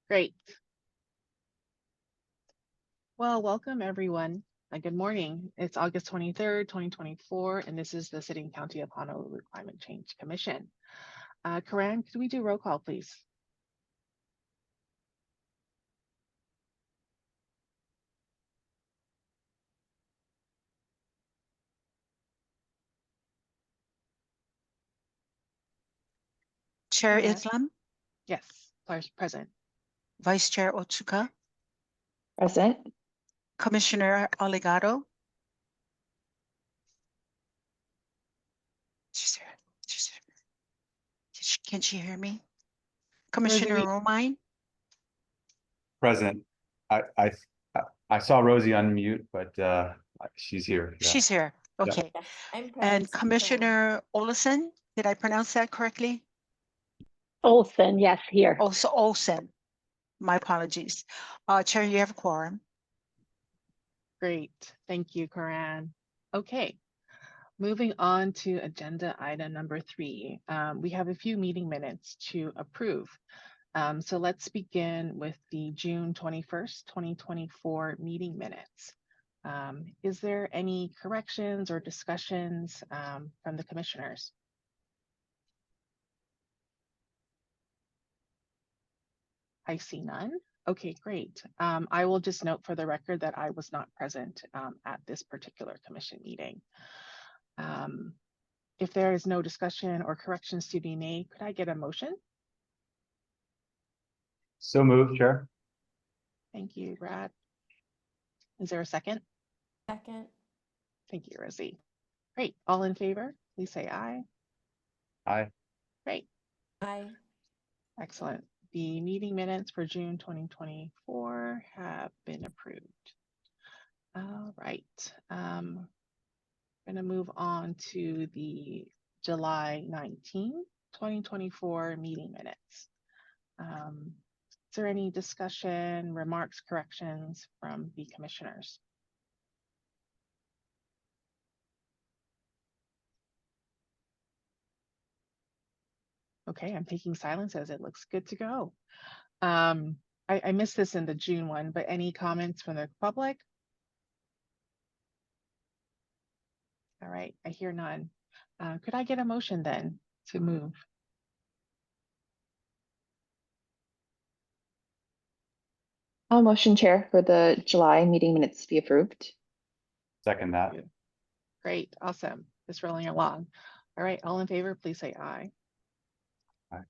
Great. Well, welcome everyone. Good morning. It's August 23rd, 2024, and this is the City and County of Honolulu Climate Change Commission. Karan, could we do roll call, please? Chair Islam? Yes, present. Vice Chair Otsuka? Present. Commissioner Aligado? She's here. She's here. Can she hear me? Commissioner Romine? Present. I saw Rosie unmute, but she's here. Yeah. She's here. Okay. Yes, I'm present. And Commissioner Oleson, did I pronounce that correctly? Olson, yes, here. Also Olson. My apologies. Chair, you have a quorum. Great. Thank you, Karan. Okay. Moving on to agenda item number 3. We have a few meeting minutes to approve. So let's begin with the June 21st, 2024 meeting minutes. Is there any corrections or discussions from the commissioners? I see none. Okay, great. I will just note for the record that I was not present at this particular commission meeting. If there is no discussion or corrections to be made, could I get a motion? So moved, Chair. Thank you, Brad. Is there a second? Second. Thank you, Rosie. Great. All in favor, please say aye. Aye. Great. Aye. Excellent. The meeting minutes for June 2024 have been approved. All right. I'm going to move on to the July 19, 2024 meeting minutes. Is there any discussion, remarks, corrections from the commissioners? Okay, I'm taking silence as it looks good to go. I missed this in the June one, but any comments from the public? All right, I hear none. Could I get a motion then to move? I'll motion, Chair, for the July meeting minutes to be approved. Second that. Great, awesome. Just rolling along. All right, all in favor, please say aye. Aye.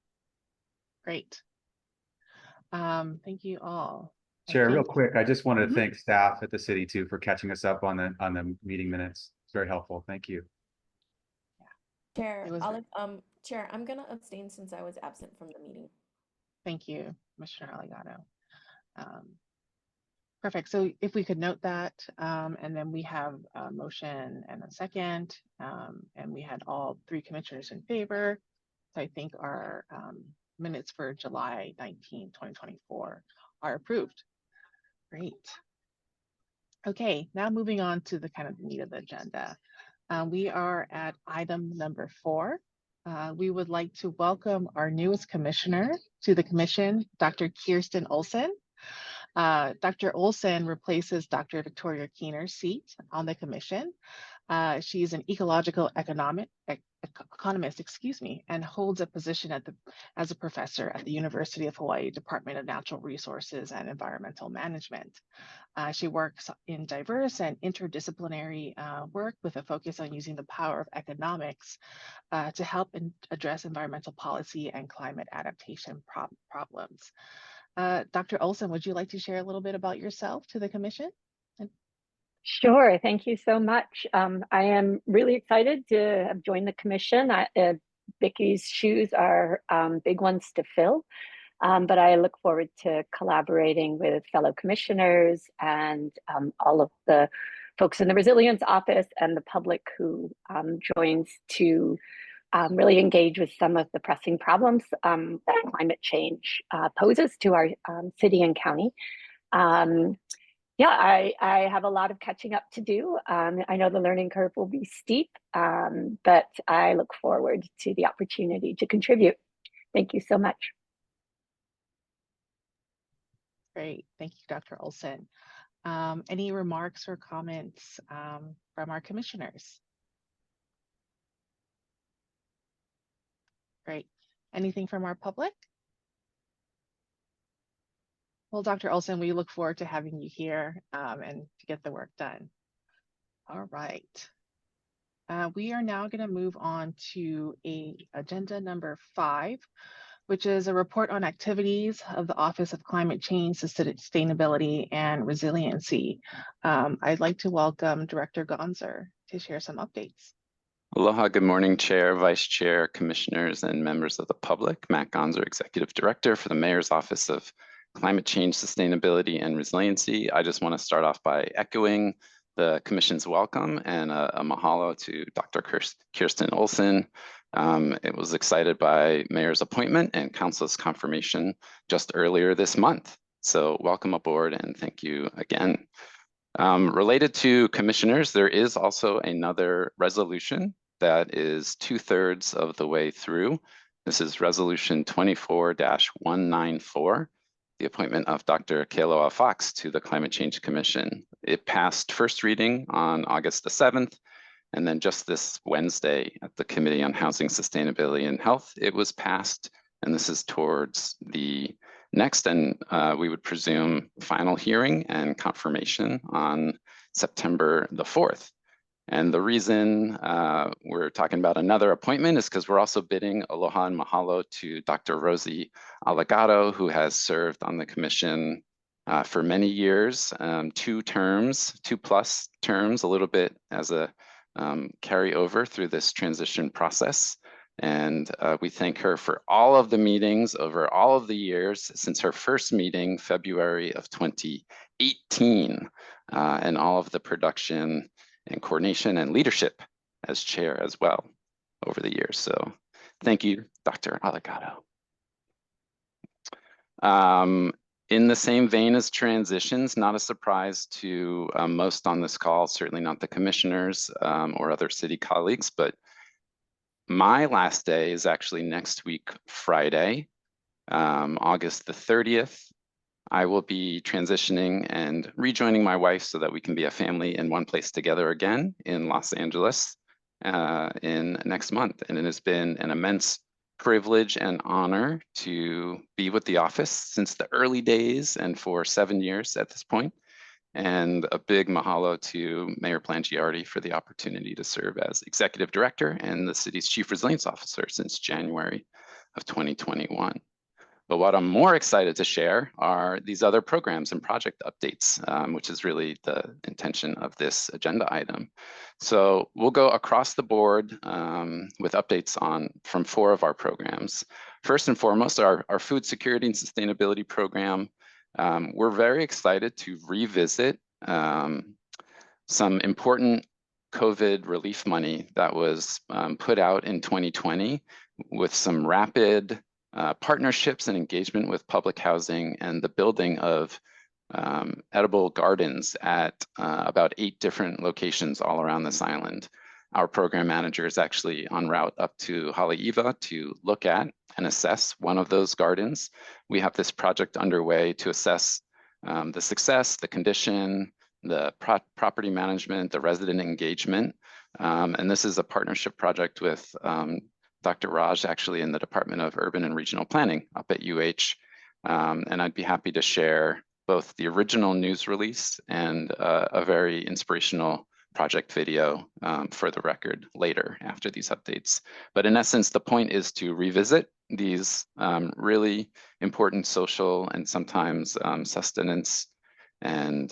Great. Thank you all. Chair, real quick, I just wanted to Mhm. thank staff at the city too for catching us up on the meeting minutes. It's very helpful. Thank you. Chair, Chair, I'm gonna abstain since I was absent from the meeting. Thank you, Commissioner Aligado. Perfect. So if we could note that, and then we have a motion and a second, and we had all 3 commissioners in favor. So I think our minutes for July 19, 2024 are approved. Great. Okay, now moving on to the kind of meat of the agenda. We are at item number 4. We would like to welcome our newest commissioner to the commission, Dr. Kirsten Oleson. Dr. Oleson replaces Dr. Victoria Keener's seat on the commission. She's an ecological economist, and holds a position as a professor at the University of Hawaii Department of Natural Resources and Environmental Management. She works in diverse and interdisciplinary work with a focus on using the power of economics to help address environmental policy and climate adaptation problems. Dr. Oleson, would you like to share a little bit about yourself to the commission? Sure, thank you so much. I am really excited to have joined the commission. Vicky's shoes are big ones to fill, but I look forward to collaborating with fellow commissioners and all of the folks in the Resilience Office and the public who joins to really engage with some of the pressing problems that climate change poses to our city and county. Yeah, I have a lot of catching up to do. I know the learning curve will be steep, but I look forward to the opportunity to contribute. Thank you so much. Great. Thank you, Dr. Oleson. Any remarks or comments from our commissioners? Great. Anything from our public? Well, Dr. Oleson, we look forward to having you here and to get the work done. All right. We are now going to move on to agenda number 5, which is a report on activities of the Office of Climate Change, Sustainability, and Resiliency. I'd like to welcome Director Gonzer to share some updates. Aloha, good morning, Chair, Vice Chair, Commissioners, and members of the public. Matt Gonzer, Executive Director for the Mayor's Office of Climate Change, Sustainability, and Resiliency. I just want to start off by echoing the Commission's welcome and a mahalo to Dr. Kirsten Oleson. It was excited by Mayor's appointment and Council's confirmation just earlier this month. So welcome aboard and thank you again. Related to commissioners, there is also another resolution that is 2/3 of the way through. This is resolution 24-194, the appointment of Dr. Kealoha Fox to the Climate Change Commission. It passed first reading on August the 7th, and then just this Wednesday at the Committee on Housing, Sustainability, and Health, it was passed, and this is towards the next, and we would presume final hearing and confirmation on September the 4th. And the reason we're talking about another appointment is because we're also bidding aloha and mahalo to Dr. Rosie Allegado, who has served on the commission for many years, 2 plus terms, a little bit as a carryover through this transition process. And we thank her for all of the meetings over all of the years since her first meeting, February of 2018, and all of the production and coordination and leadership as chair as well over the years. So thank you, Dr. Allegado. In the same vein as transitions, not a surprise to most on this call, certainly not the commissioners or other city colleagues, but my last day is actually next week, Friday, August the 30th. I will be transitioning and rejoining my wife so that we can be a family in one place together again in Los Angeles in next month. And it has been an immense privilege and honor to be with the office since the early days and for 7 years at this point. And a big mahalo to Mayor Plangiardi for the opportunity to serve as Executive Director and the city's Chief Resilience Officer since January of 2021. But what I'm more excited to share are these other programs and project updates, which is really the intention of this agenda item. So we'll go across the board with updates from 4 of our programs. First and foremost, our food security and sustainability program. We're very excited to revisit some important COVID relief money that was put out in 2020 with some rapid partnerships and engagement with public housing and the building of edible gardens at about 8 different locations all around this island. Our program manager is actually en route up to Haleiwa to look at and assess one of those gardens. We have this project underway to assess the success, the condition, the property management, the resident engagement. And this is a partnership project with Dr. Raj, actually in the Department of Urban and Regional Planning up at UH. And I'd be happy to share both the original news release and a very inspirational project video for the record later after these updates. But in essence, the point is to revisit these really important social and sometimes sustenance and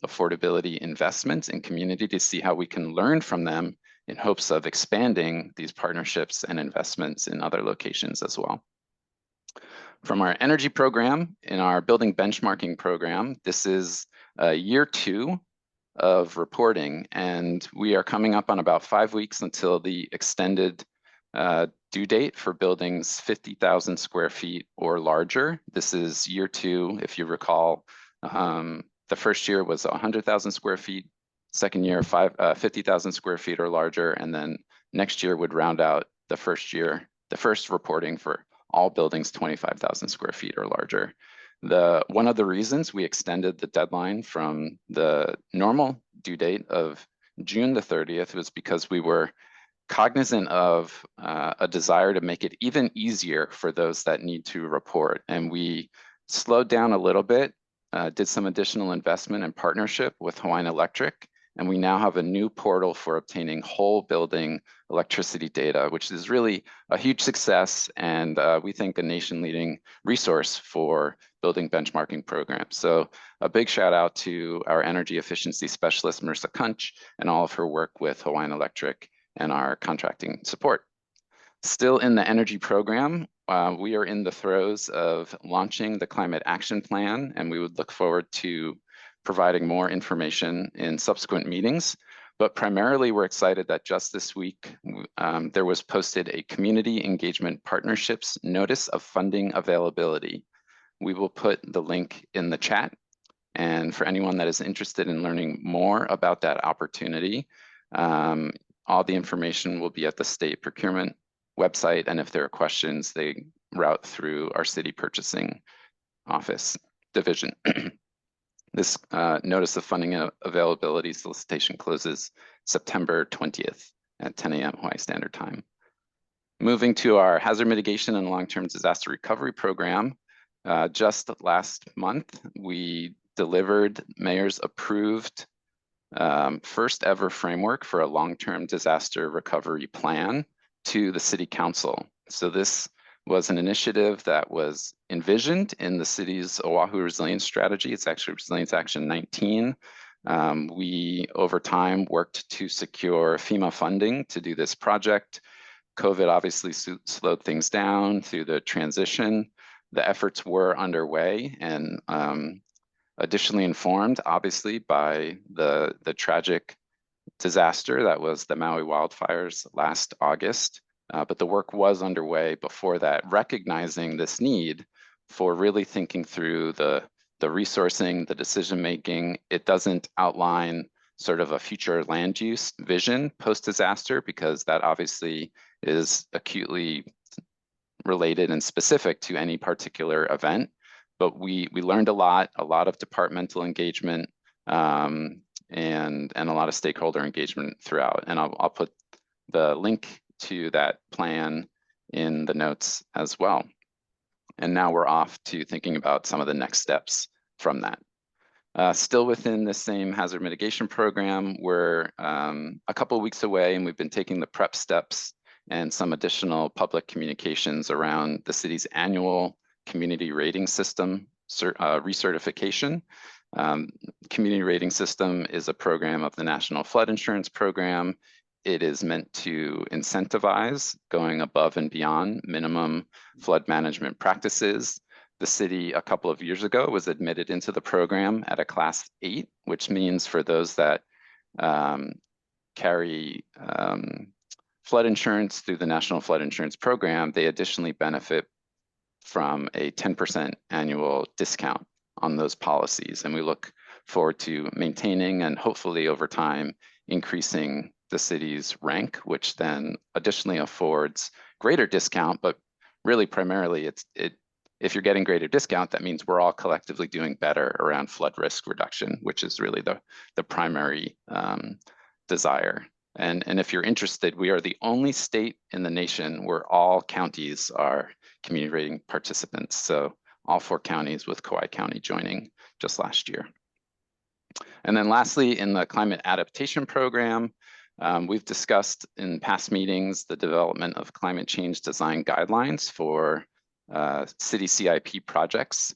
affordability investments in community to see how we can learn from them in hopes of expanding these partnerships and investments in other locations as well. From our energy program, in our building benchmarking program, this is year 2 of reporting, and we are coming up on about 5 weeks until the extended due date for buildings 50,000 square feet or larger. This is year 2, if you recall. The first year was 100,000 square feet, second year 50,000 square feet or larger, and then next year would round out the first reporting for all buildings 25,000 square feet or larger. One of the reasons we extended the deadline from the normal due date of June the 30th was because we were cognizant of a desire to make it even easier for those that need to report. And we slowed down a little bit, did some additional investment and partnership with Hawaiian Electric, and we now have a new portal for obtaining whole building electricity data, which is really a huge success and we think a nation-leading resource for building benchmarking programs. So a big shout out to our energy efficiency specialist, Marissa Kunch, and all of her work with Hawaiian Electric and our contracting support. Still in the energy program, we are in the throes of launching the climate action plan, and we would look forward to providing more information in subsequent meetings. But primarily, we're excited that just this week, there was posted a community engagement partnerships notice of funding availability. We will put the link in the chat. And for anyone that is interested in learning more about that opportunity, all the information will be at the state procurement website. And if there are questions, they route through our city purchasing office division. This notice of funding availability solicitation closes September 20th at 10 a.m. Hawaii Standard Time. Moving to our hazard mitigation and long-term disaster recovery program, just last month, we delivered mayor's approved first ever framework for a long-term disaster recovery plan to the City Council. So this was an initiative that was envisioned in the city's Oahu Resilience Strategy. It's actually Resilience Action 19. We, over time, worked to secure FEMA funding to do this project. COVID obviously slowed things down through the transition. The efforts were underway and additionally informed, obviously, by the tragic disaster that was the Maui wildfires last August. But the work was underway before that, recognizing this need for really thinking through the resourcing, the decision-making. It doesn't outline sort of a future land use vision post-disaster, because that obviously is acutely related and specific to any particular event. But we learned a lot of departmental engagement, and a lot of stakeholder engagement throughout. And I'll put the link to that plan in the notes as well. And now we're off to thinking about some of the next steps from that. Still within the same hazard mitigation program, we're a couple of weeks away, and we've been taking the prep steps and some additional public communications around the city's annual community rating system recertification. Community rating system is a program of the National Flood Insurance Program. It is meant to incentivize going above and beyond minimum flood management practices. The city a couple of years ago was admitted into the program at a class 8, which means for those that carry flood insurance through the National Flood Insurance Program, they additionally benefit from a 10% annual discount on those policies. And we look forward to maintaining and hopefully over time increasing the city's rank, which then additionally affords greater discount, but really primarily if you're getting greater discount, that means we're all collectively doing better around flood risk reduction, which is really the primary desire. And if you're interested, we are the only state in the nation where all counties are community rating participants. So all 4 counties with Kauai County joining just last year. And then lastly, in the climate adaptation program, we've discussed in past meetings the development of climate change design guidelines for city CIP projects.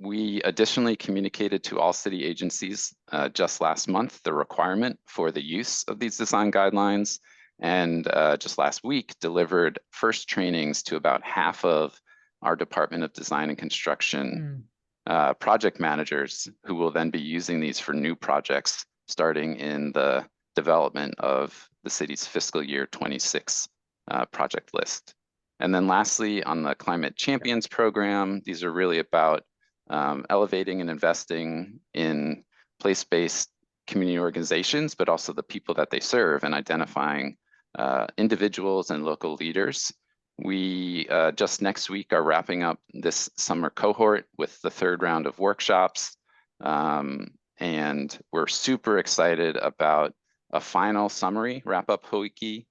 We additionally communicated to all city agencies just last month the requirement for the use of these design guidelines, and just last week delivered first trainings to about half of our Department of Design and Construction project managers, who will then be using these for new projects starting in the development of the city's fiscal year 26 project list. And then lastly, on the Climate Champions program, these are really about elevating and investing in place-based community organizations, but also the people that they serve, and identifying individuals and local leaders We just next week are wrapping up this summer cohort with the 3rd round of workshops. And we're super excited about a final summary wrap-up huike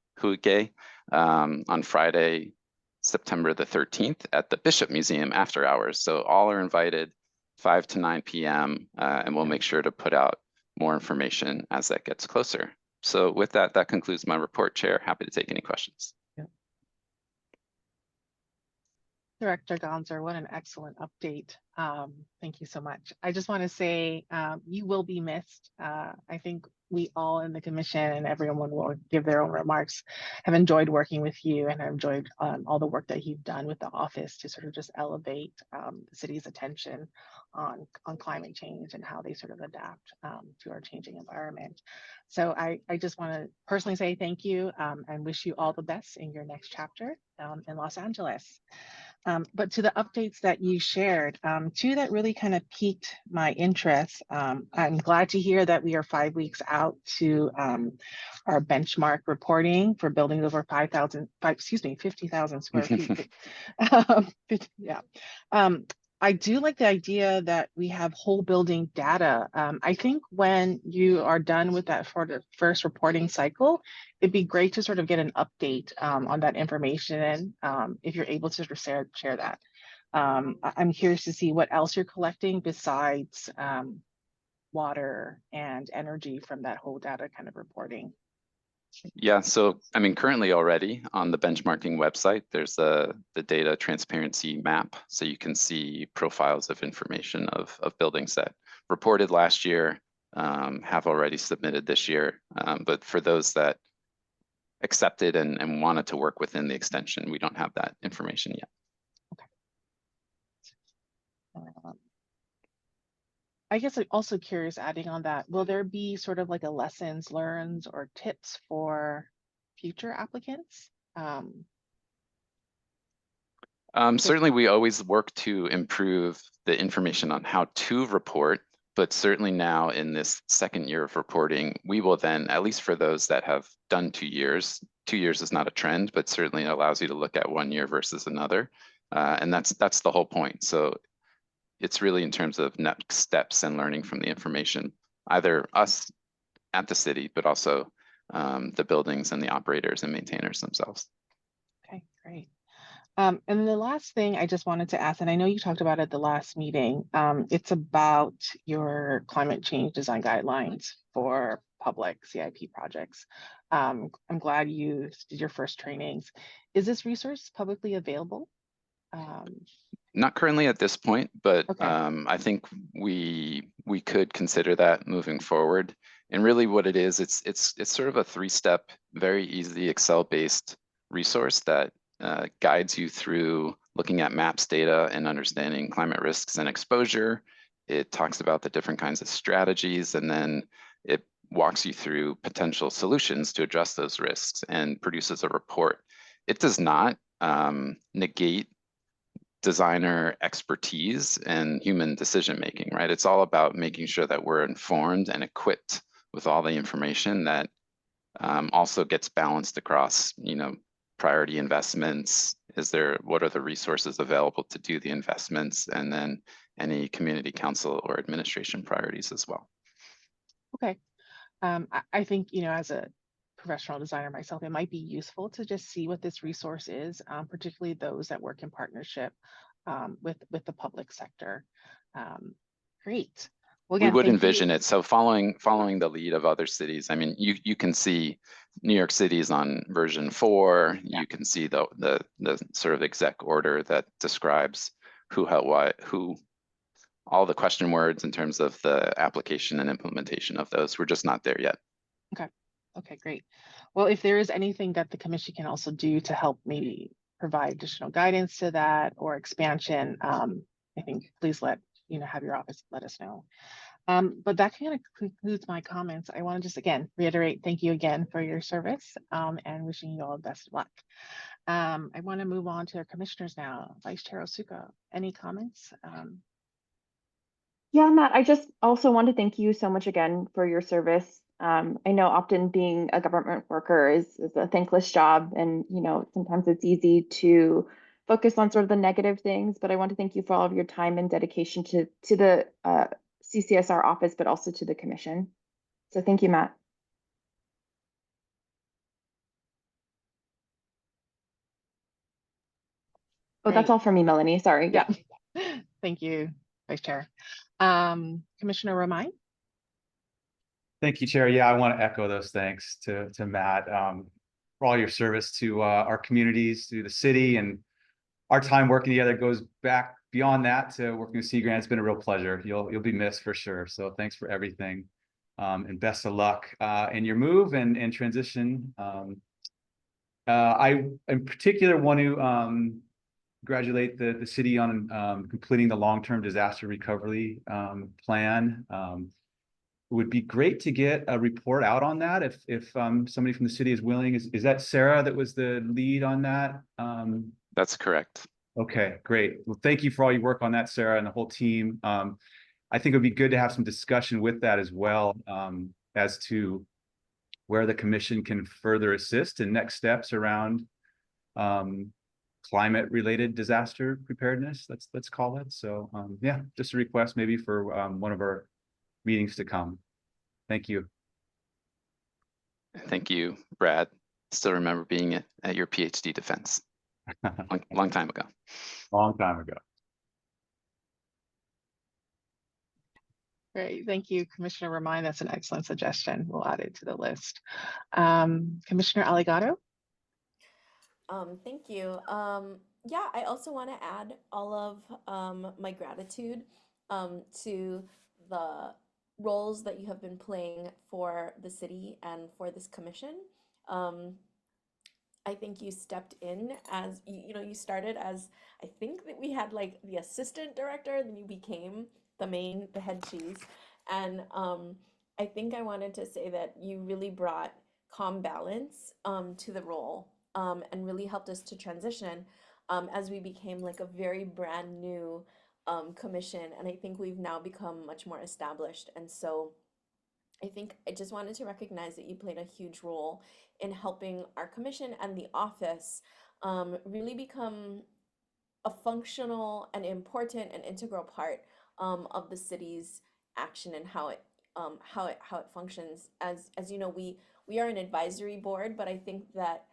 on Friday, September the 13th at the Bishop Museum after hours. So all are invited 5 to 9 p.m. And we'll make sure to put out more information as that gets closer. So with that, that concludes my report, Chair. Happy to take any questions. Director Gonzer, what an excellent update. Thank you so much. I just want to say you will be missed. I think we all in the commission and everyone will give their own remarks, have enjoyed working with you and have enjoyed all the work that you've done with the office to sort of just elevate the city's attention on climate change and how they sort of adapt to our changing environment. So I just want to personally say thank you and wish you all the best in your next chapter in Los Angeles. But to the updates that you shared, 2 that really kind of piqued my interest. I'm glad to hear that we are 5 weeks out to our benchmark reporting for buildings over 50,000 square feet. Yeah. I do like the idea that we have whole building data. I think when you are done with that for the first reporting cycle, it'd be great to sort of get an update on that information if you're able to sort of share that. I'm curious to see what else you're collecting besides water and energy from that whole data kind of reporting. Yeah, so I mean, currently already on the benchmarking website, there's the data transparency map. So you can see profiles of information of buildings that reported last year, have already submitted this year. But for those that accepted and wanted to work within the extension, we don't have that information yet. Okay. I guess I'm also curious, adding on that, will there be sort of like a lessons learned or tips for future applicants? Certainly, we always work to improve the information on how to report, but certainly now in this 2nd year of reporting, we will then, at least for those that have done 2 years, 2 years is not a trend, but certainly allows you to look at 1 year versus another. And that's the whole point. So it's really in terms of next steps and learning from the information, either us at the city, but also the buildings and the operators and maintainers themselves. Okay, great. And the last thing I just wanted to ask, and I know you talked about it at the last meeting, it's about your climate change design guidelines for public CIP projects. I'm glad you did your first trainings. Is this resource publicly available? Not currently at this point, but okay. I think we could consider that moving forward. And really what it is, it's sort of a 3-step, very easy Excel-based resource that guides you through looking at maps data and understanding climate risks and exposure. It talks about the different kinds of strategies, and then it walks you through potential solutions to address those risks and produces a report. It does not negate designer expertise and human decision making, right? It's all about making sure that we're informed and equipped with all the information that also gets balanced across, priority investments. What are the resources available to do the investments, and then any community council or administration priorities as well. Okay. I think, as a professional designer myself, it might be useful to just see what this resource is, particularly those that work in partnership with the public sector. Great. Well, again, we would envision it. So following the lead of other cities, I mean, you can see New York City's on version 4. Yeah. You can see the sort of exec order that describes who, how, why, who, all the question words in terms of the application and implementation of those. We're just not there yet. Okay. Okay, great. Well, if there is anything that the commission can also do to help maybe provide additional guidance to that or expansion, I think please have your office let us know. But that kind of concludes my comments. I want to just again reiterate, thank you again for your service and wishing you all the best of luck. I want to move on to our commissioners now. Vice Chair Osuka, any comments? Yeah, Matt, I just also want to thank you so much again for your service. I know often being a government worker is a thankless job, and sometimes it's easy to focus on sort of the negative things. But I want to thank you for all of your time and dedication to the CCSR office, but also to the commission. So thank you, Matt. Oh, that's all for me, Melanie. Sorry. Yeah. Thank you, Vice Chair. Commissioner Romine? Thank you, Chair. Yeah, I want to echo those thanks to Matt for all your service to our communities, to the city, and our time working together goes back beyond that to working with Sea Grant. It's been a real pleasure. You'll be missed for sure. So thanks for everything, and best of luck in your move and transition. I in particular want to congratulate the city on completing the long-term disaster recovery plan. It would be great to get a report out on that if somebody from the city is willing. Is that Sarah that was the lead on that? That's correct. Okay, great. Well, thank you for all your work on that, Sarah, and the whole team. I think it would be good to have some discussion with that as well, as to where the commission can further assist in next steps around climate-related disaster preparedness. Let's call it. So yeah, just a request maybe for one of our meetings to come. Thank you. Thank you, Brad. Still remember being at your PhD defense. Long time ago. Long time ago. Great, thank you, Commissioner Romine. That's an excellent suggestion. We'll add it to the list. Commissioner Aligato? Thank you. Yeah, I also want to add all of my gratitude to the roles that you have been playing for the city and for this commission. I think you stepped in as, you started as, I think that we had like the assistant director, and then you became the head cheese. And I think I wanted to say that you really brought calm balance to the role, and really helped us to transition as we became like a very brand new commission. And I think we've now become much more established. And so I think I just wanted to recognize that you played a huge role in helping our commission and the office really become a functional and important and integral part of the city's action and how it functions. As you know, we are an advisory board, but I think that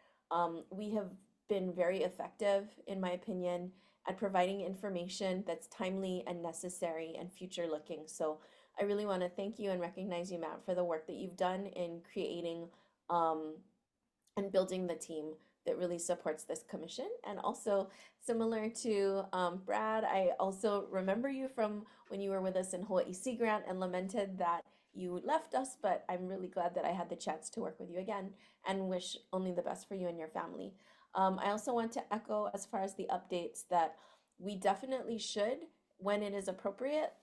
we have been very effective, in my opinion, at providing information that's timely and necessary and future looking. So I really want to thank you and recognize you, Matt, for the work that you've done in creating and building the team that really supports this commission. And also, similar to Brad, I also remember you from when you were with us in Hawaii Sea Grant and lamented that you left us, but I'm really glad that I had the chance to work with you again and wish only the best for you and your family. I also want to echo, as far as the updates, that we definitely should, when it is appropriate,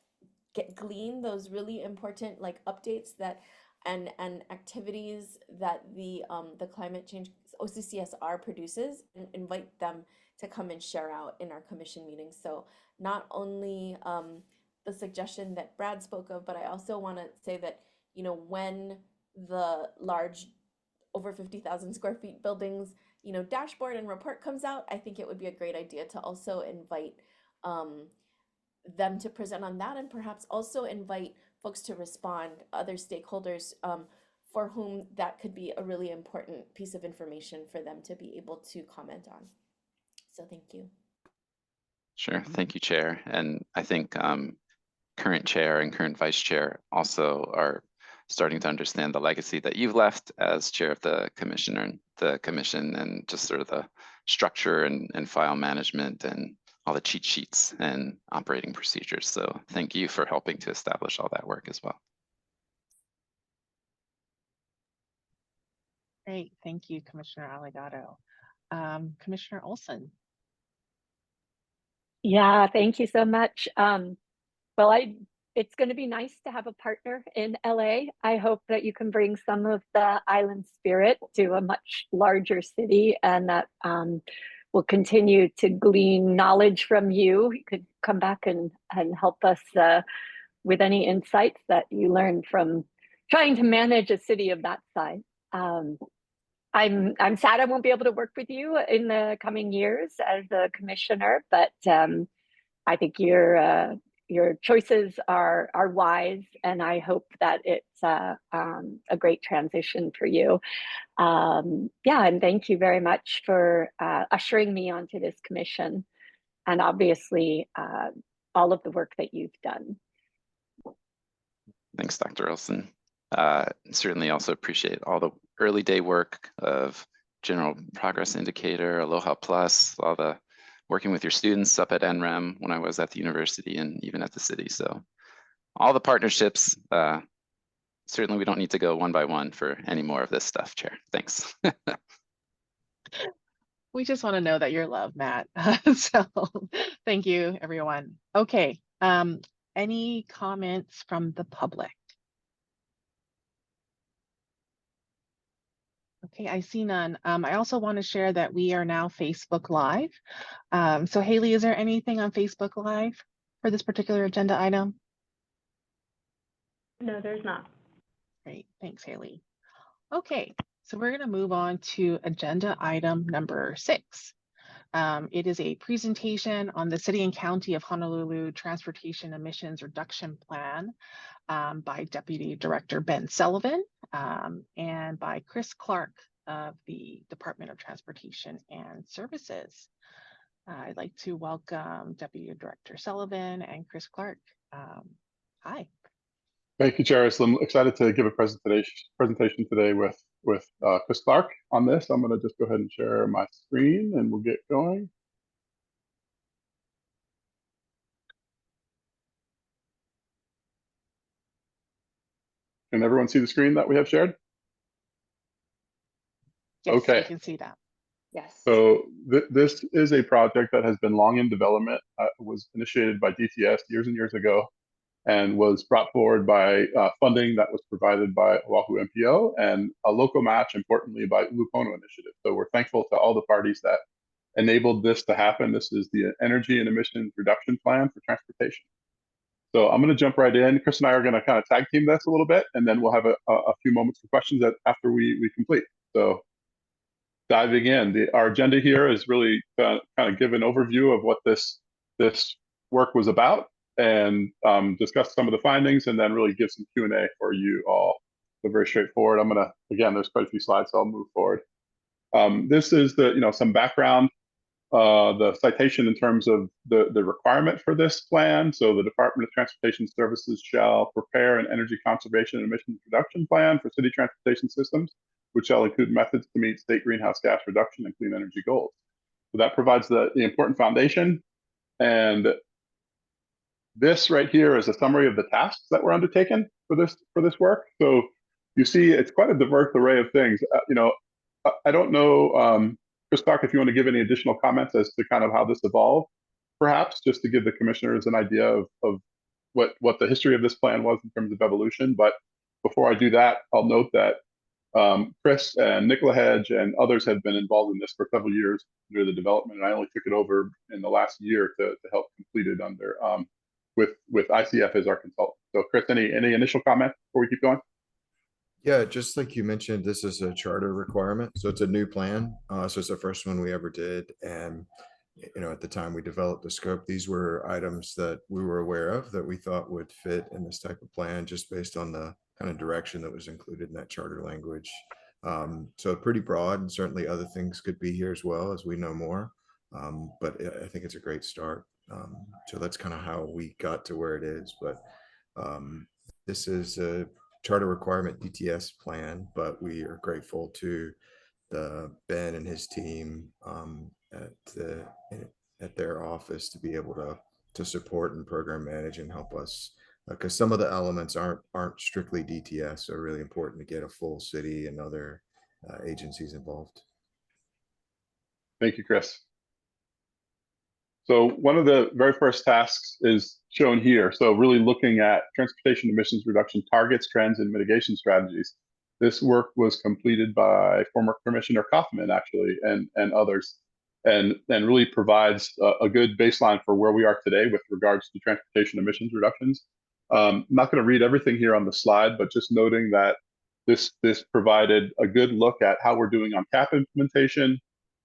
glean those really important like updates that and activities that the climate change OCCSR produces, and invite them to come and share out in our commission meetings. So not only the suggestion that Brad spoke of, but I also want to say that, when the large over 50,000 square feet buildings, dashboard and report comes out, I think it would be a great idea to also invite them to present on that, and perhaps also invite folks to respond, other stakeholders for whom that could be a really important piece of information for them to be able to comment on. So thank you. Sure. Thank you, Chair. And I think current chair and current vice chair also are starting to understand the legacy that you've left as chair of the commission, and just sort of the structure and file management and all the cheat sheets and operating procedures. So thank you for helping to establish all that work as well. Great, thank you, Commissioner Aligato. Commissioner Oleson. Yeah, thank you so much. Well, it's going to be nice to have a partner in LA. I hope that you can bring some of the island spirit to a much larger city, and that we'll continue to glean knowledge from you. You could come back and help us with any insights that you learned from trying to manage a city of that size. I'm sad I won't be able to work with you in the coming years as a commissioner, but I think your choices are wise, and I hope that it's a great transition for you. Yeah, and thank you very much for ushering me onto this commission, and obviously all of the work that you've done. Thanks, Dr. Oleson. Certainly also appreciate all the early day work of General Progress Indicator, Aloha Plus, all the working with your students up at NREM when I was at the university and even at the city. So all the partnerships, certainly we don't need to go one by one for any more of this stuff, Chair. Thanks. We just want to know that you're loved, Matt. So thank you, everyone. Okay, any comments from the public? Okay, I see none. I also want to share that we are now Facebook Live. So Haley, is there anything on Facebook Live for this particular agenda item? No, there's not. Great, thanks, Haley. Okay, so we're going to move on to agenda item number 6. It is a presentation on the City and County of Honolulu Transportation Emissions Reduction Plan by Deputy Director Ben Sullivan and by Chris Clark of the Department of Transportation and Services. I'd like to welcome Deputy Director Sullivan and Chris Clark. Hi. Thank you, Chair. So I'm excited to give a presentation today with Chris Clark on this. I'm going to just go ahead and share my screen and we'll get going. Can everyone see the screen that we have shared? Yes, okay. I can see that. Yes. So this is a project that has been long in development. It was initiated by DTS years and years ago and was brought forward by funding that was provided by Oahu MPO and a local match, importantly, by Ulupono Initiative. So we're thankful to all the parties that enabled this to happen. This is the Energy and Emissions Reduction Plan for Transportation. So I'm going to jump right in. Chris and I are going to kind of tag team this a little bit, and then we'll have a few moments for questions after we complete. So diving in, our agenda here is really kind of give an overview of what this work was about and discuss some of the findings and then really give some Q&A for you all. So very straightforward. I'm going to, again, there's quite a few slides, so I'll move forward. This is some background, the citation in terms of the requirement for this plan. So the Department of Transportation Services shall prepare an energy conservation and emissions reduction plan for city transportation systems, which shall include methods to meet state greenhouse gas reduction and clean energy goals. So that provides the important foundation. And this right here is a summary of the tasks that were undertaken for this work. So you see, it's quite a diverse array of things. I don't know, Chris Clark, if you want to give any additional comments as to kind of how this evolved, perhaps just to give the commissioners an idea of what the history of this plan was in terms of evolution. But before I do that, I'll note that Chris and Nicola Hedge and others have been involved in this for several years through the development, and I only took it over in the last year to help complete it under with ICF as our consultant. So Chris, any initial comments before we keep going? Yeah, just like you mentioned, this is a charter requirement. So it's a new plan. So it's the first one we ever did. And, at the time we developed the scope, these were items that we were aware of that we thought would fit in this type of plan just based on the kind of direction that was included in that charter language. So pretty broad, and certainly other things could be here as well as we know more. But I think it's a great start. So that's kind of how we got to where it is. But this is a charter requirement DTS plan, but we are grateful to Ben and his team at their office to be able to support and program manage and help us, because some of the elements aren't strictly DTS, so really important to get a full city and other agencies involved. Thank you, Chris. So one of the very first tasks is shown here. So really looking at transportation emissions reduction targets, trends, and mitigation strategies. This work was completed by former Commissioner Kaufman, actually, and others, and really provides a good baseline for where we are today with regards to transportation emissions reductions. I'm not going to read everything here on the slide, but just noting that this provided a good look at how we're doing on CAP implementation,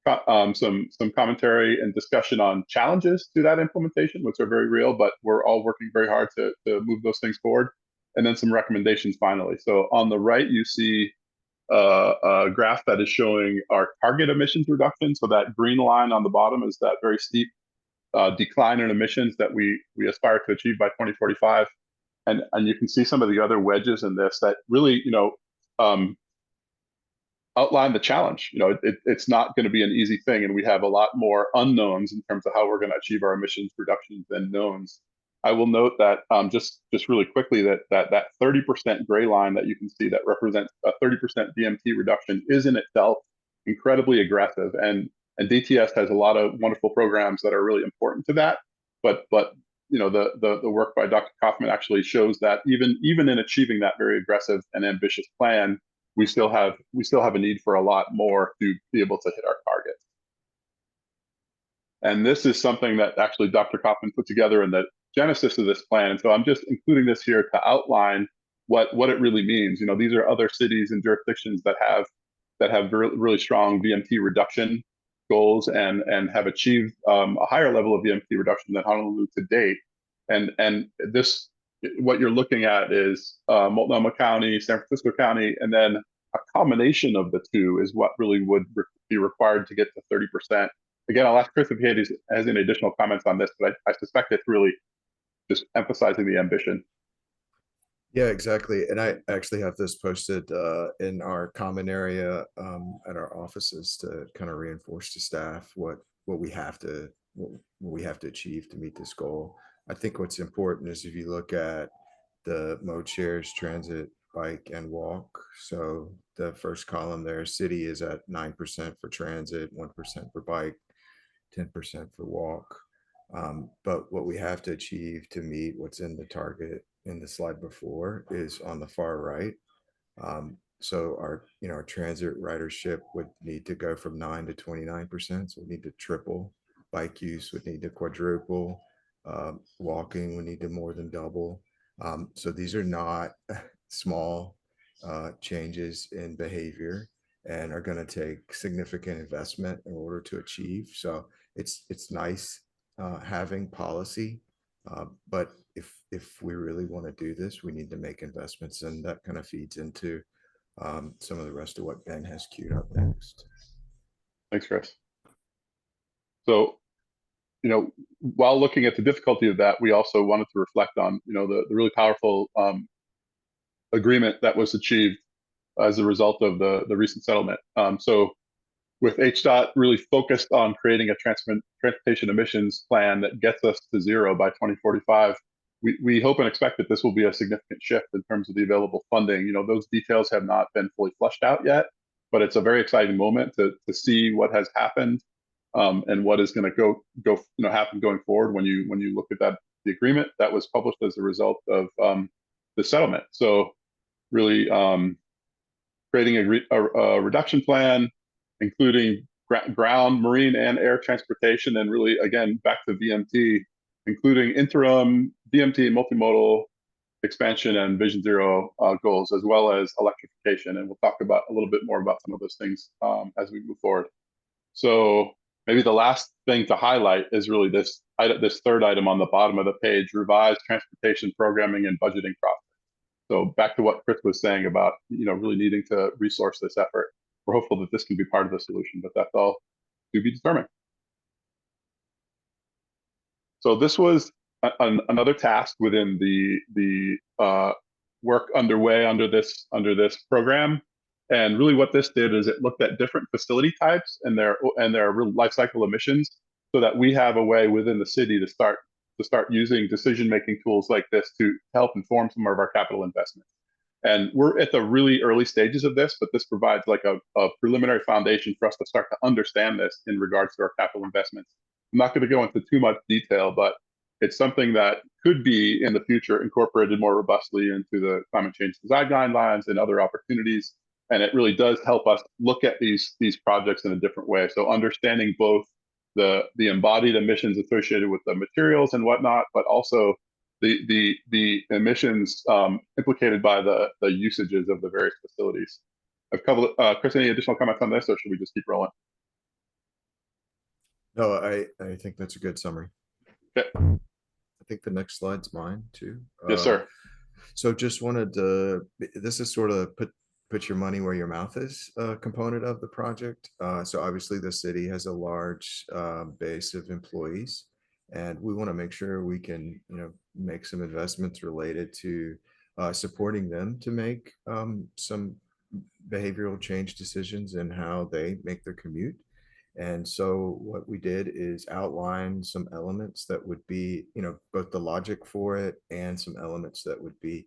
some commentary and discussion on challenges to that implementation, which are very real, but we're all working very hard to move those things forward, and then some recommendations finally. So on the right, you see a graph that is showing our target emissions reduction. So that green line on the bottom is that very steep decline in emissions that we aspire to achieve by 2045. And you can see some of the other wedges in this that really, outline the challenge. It's not going to be an easy thing, and we have a lot more unknowns in terms of how we're going to achieve our emissions reductions than knowns. I will note that just really quickly that 30% gray line that you can see that represents a 30% DMT reduction is in itself incredibly aggressive, and DTS has a lot of wonderful programs that are really important to that. But the work by Dr. Kaufman actually shows that even in achieving that very aggressive and ambitious plan, we still have a need for a lot more to be able to hit our targets. And this is something that actually Dr. Kaufman put together in the genesis of this plan. And so I'm just including this here to outline what it really means. These are other cities and jurisdictions that have really strong VMT reduction goals and have achieved a higher level of VMT reduction than Honolulu to date. And this, what you're looking at is Multnomah County, San Francisco County, and then a combination of the two is what really would be required to get to 30%. Again, I'll ask Chris if he has any additional comments on this, but I suspect it's really just emphasizing the ambition. Yeah, exactly. And I actually have this posted in our common area at our offices to kind of reinforce to staff what we have to achieve to meet this goal. I think what's important is if you look at the mode shares, transit, bike, and walk. So the first column there, city is at 9% for transit, 1% for bike, 10% for walk. But what we have to achieve to meet what's in the target in the slide before is on the far right. So our transit ridership would need to go from 9 to 29%. So we need to triple. Bike use would need to quadruple. Walking would need to more than double. So these are not small changes in behavior and are going to take significant investment in order to achieve. So it's nice having policy, but if we really want to do this, we need to make investments, and that kind of feeds into some of the rest of what Ben has queued up next. Thanks, Chris. So, while looking at the difficulty of that, we also wanted to reflect on, the really powerful agreement that was achieved as a result of the recent settlement. So with HDOT really focused on creating a transportation emissions plan that gets us to zero by 2045, we hope and expect that this will be a significant shift in terms of the available funding. Those details have not been fully fleshed out yet, but it's a very exciting moment to see what has happened and what is going to happen going forward when you look at the agreement that was published as a result of the settlement. So really creating a reduction plan, including ground, marine, and air transportation, and really, again, back to VMT, including interim VMT multimodal expansion and Vision Zero goals, as well as electrification. And we'll talk about a little bit more about some of those things as we move forward. So maybe the last thing to highlight is really this third item on the bottom of the page: revised transportation programming and budgeting process. So back to what Chris was saying about really needing to resource this effort. We're hopeful that this can be part of the solution, but that's all to be determined. So this was another task within the work underway under this program. And really what this did is it looked at different facility types and their real life cycle emissions, so that we have a way within the city to start using decision-making tools like this to help inform some of our capital investments. And we're at the really early stages of this, but this provides like a preliminary foundation for us to start to understand this in regards to our capital investments. I'm not going to go into too much detail, but it's something that could be in the future incorporated more robustly into the climate change design guidelines and other opportunities. And it really does help us look at these projects in a different way. So understanding both the embodied emissions associated with the materials and whatnot, but also the emissions implicated by the usages of the various facilities. I've covered. Chris, any additional comments on this, or should we just keep rolling? No, I think that's a good summary. Okay. I think the next slide's mine too. Yes, sir. So just wanted to, this is sort of put your money where your mouth is component of the project. So obviously the city has a large base of employees, and we want to make sure we can, make some investments related to supporting them to make some behavioral change decisions in how they make their commute. And so what we did is outline some elements that would be, both the logic for it and some elements that would be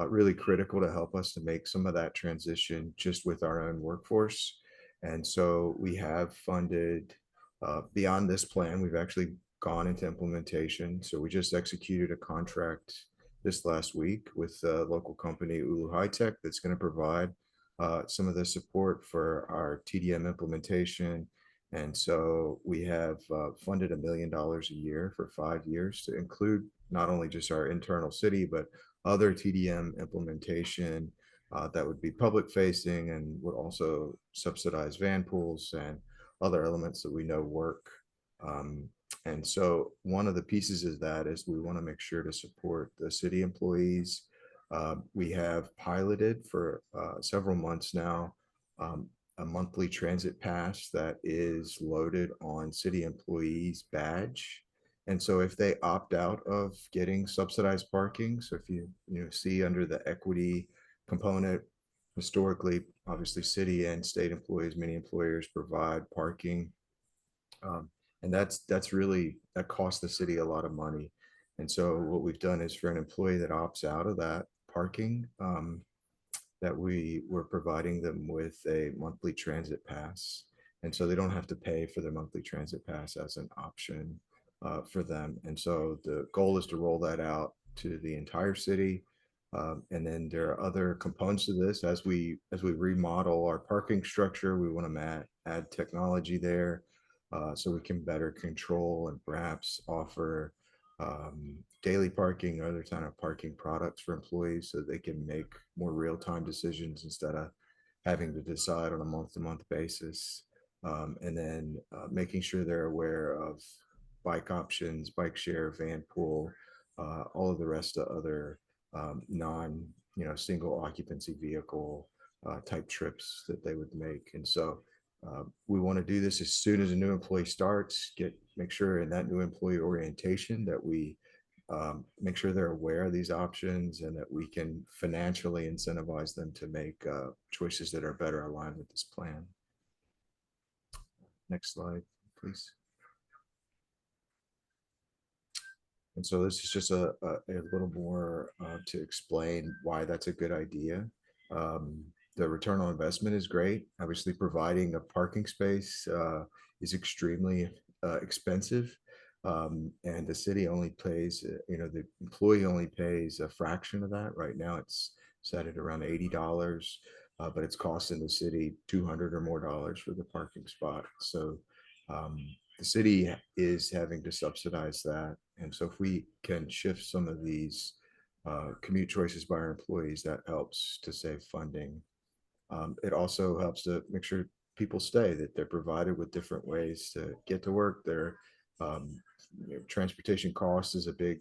really critical to help us to make some of that transition just with our own workforce. And so we have funded beyond this plan, we've actually gone into implementation. So we just executed a contract this last week with a local company, Ulu High Tech, that's going to provide some of the support for our TDM implementation. And so we have funded $1 million a year for 5 years to include not only just our internal city, but other TDM implementation that would be public facing and would also subsidize van pools and other elements that we know work. And so one of the pieces of that is we want to make sure to support the city employees. We have piloted for several months now a monthly transit pass that is loaded on city employees' badge. And so if they opt out of getting subsidized parking, so if you see under the equity component, historically, obviously city and state employees, many employers provide parking. And that's really, that costs the city a lot of money. And so what we've done is for an employee that opts out of that parking, that we were providing them with a monthly transit pass. And so they don't have to pay for their monthly transit pass as an option for them. And so the goal is to roll that out to the entire city. And then there are other components to this as we remodel our parking structure. We want to add technology there so we can better control and perhaps offer daily parking or other kind of parking products for employees so they can make more real-time decisions instead of having to decide on a month-to-month basis. And then making sure they're aware of bike options, bike share, van pool, all of the rest of other single occupancy vehicle type trips that they would make. And so we want to do this as soon as a new employee starts, make sure in that new employee orientation that we make sure they're aware of these options and that we can financially incentivize them to make choices that are better aligned with this plan. Next slide, please. And so this is just a little more to explain why that's a good idea. The return on investment is great. Obviously, providing a parking space is extremely expensive. And the city only pays, the employee only pays a fraction of that. Right now, it's set at around $80, but it's costing the city $200 or more for the parking spot. So the city is having to subsidize that. And so if we can shift some of these commute choices by our employees, that helps to save funding. It also helps to make sure people stay, that they're provided with different ways to get to work. Their transportation cost is a big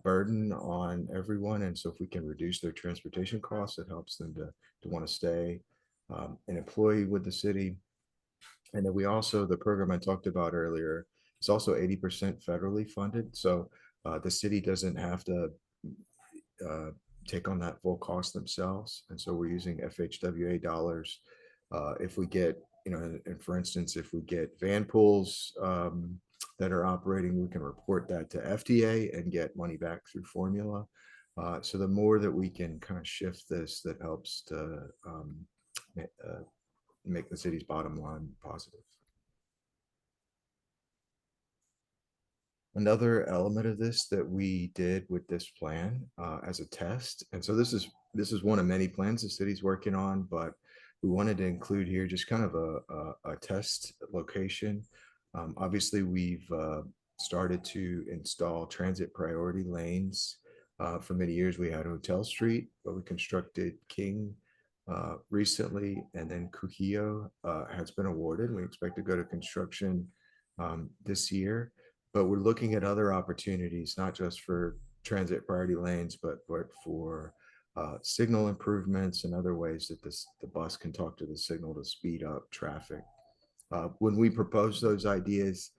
burden on everyone. And so if we can reduce their transportation costs, it helps them to want to stay an employee with the city. And then we also, the program I talked about earlier, is also 80% federally funded. So the city doesn't have to take on that full cost themselves. And so we're using FHWA dollars. If we get, and for instance, if we get van pools that are operating, we can report that to FDA and get money back through formula. So the more that we can kind of shift this, that helps to make the city's bottom line positive. Another element of this that we did with this plan as a test, and so this is one of many plans the city's working on, but we wanted to include here just kind of a test location. Obviously, we've started to install transit priority lanes For many years, we had Hotel Street, but we constructed King recently, and then Kuhio has been awarded. We expect to go to construction this year, but we're looking at other opportunities, not just for transit priority lanes, but for signal improvements and other ways that the bus can talk to the signal to speed up traffic. When we propose those ideas,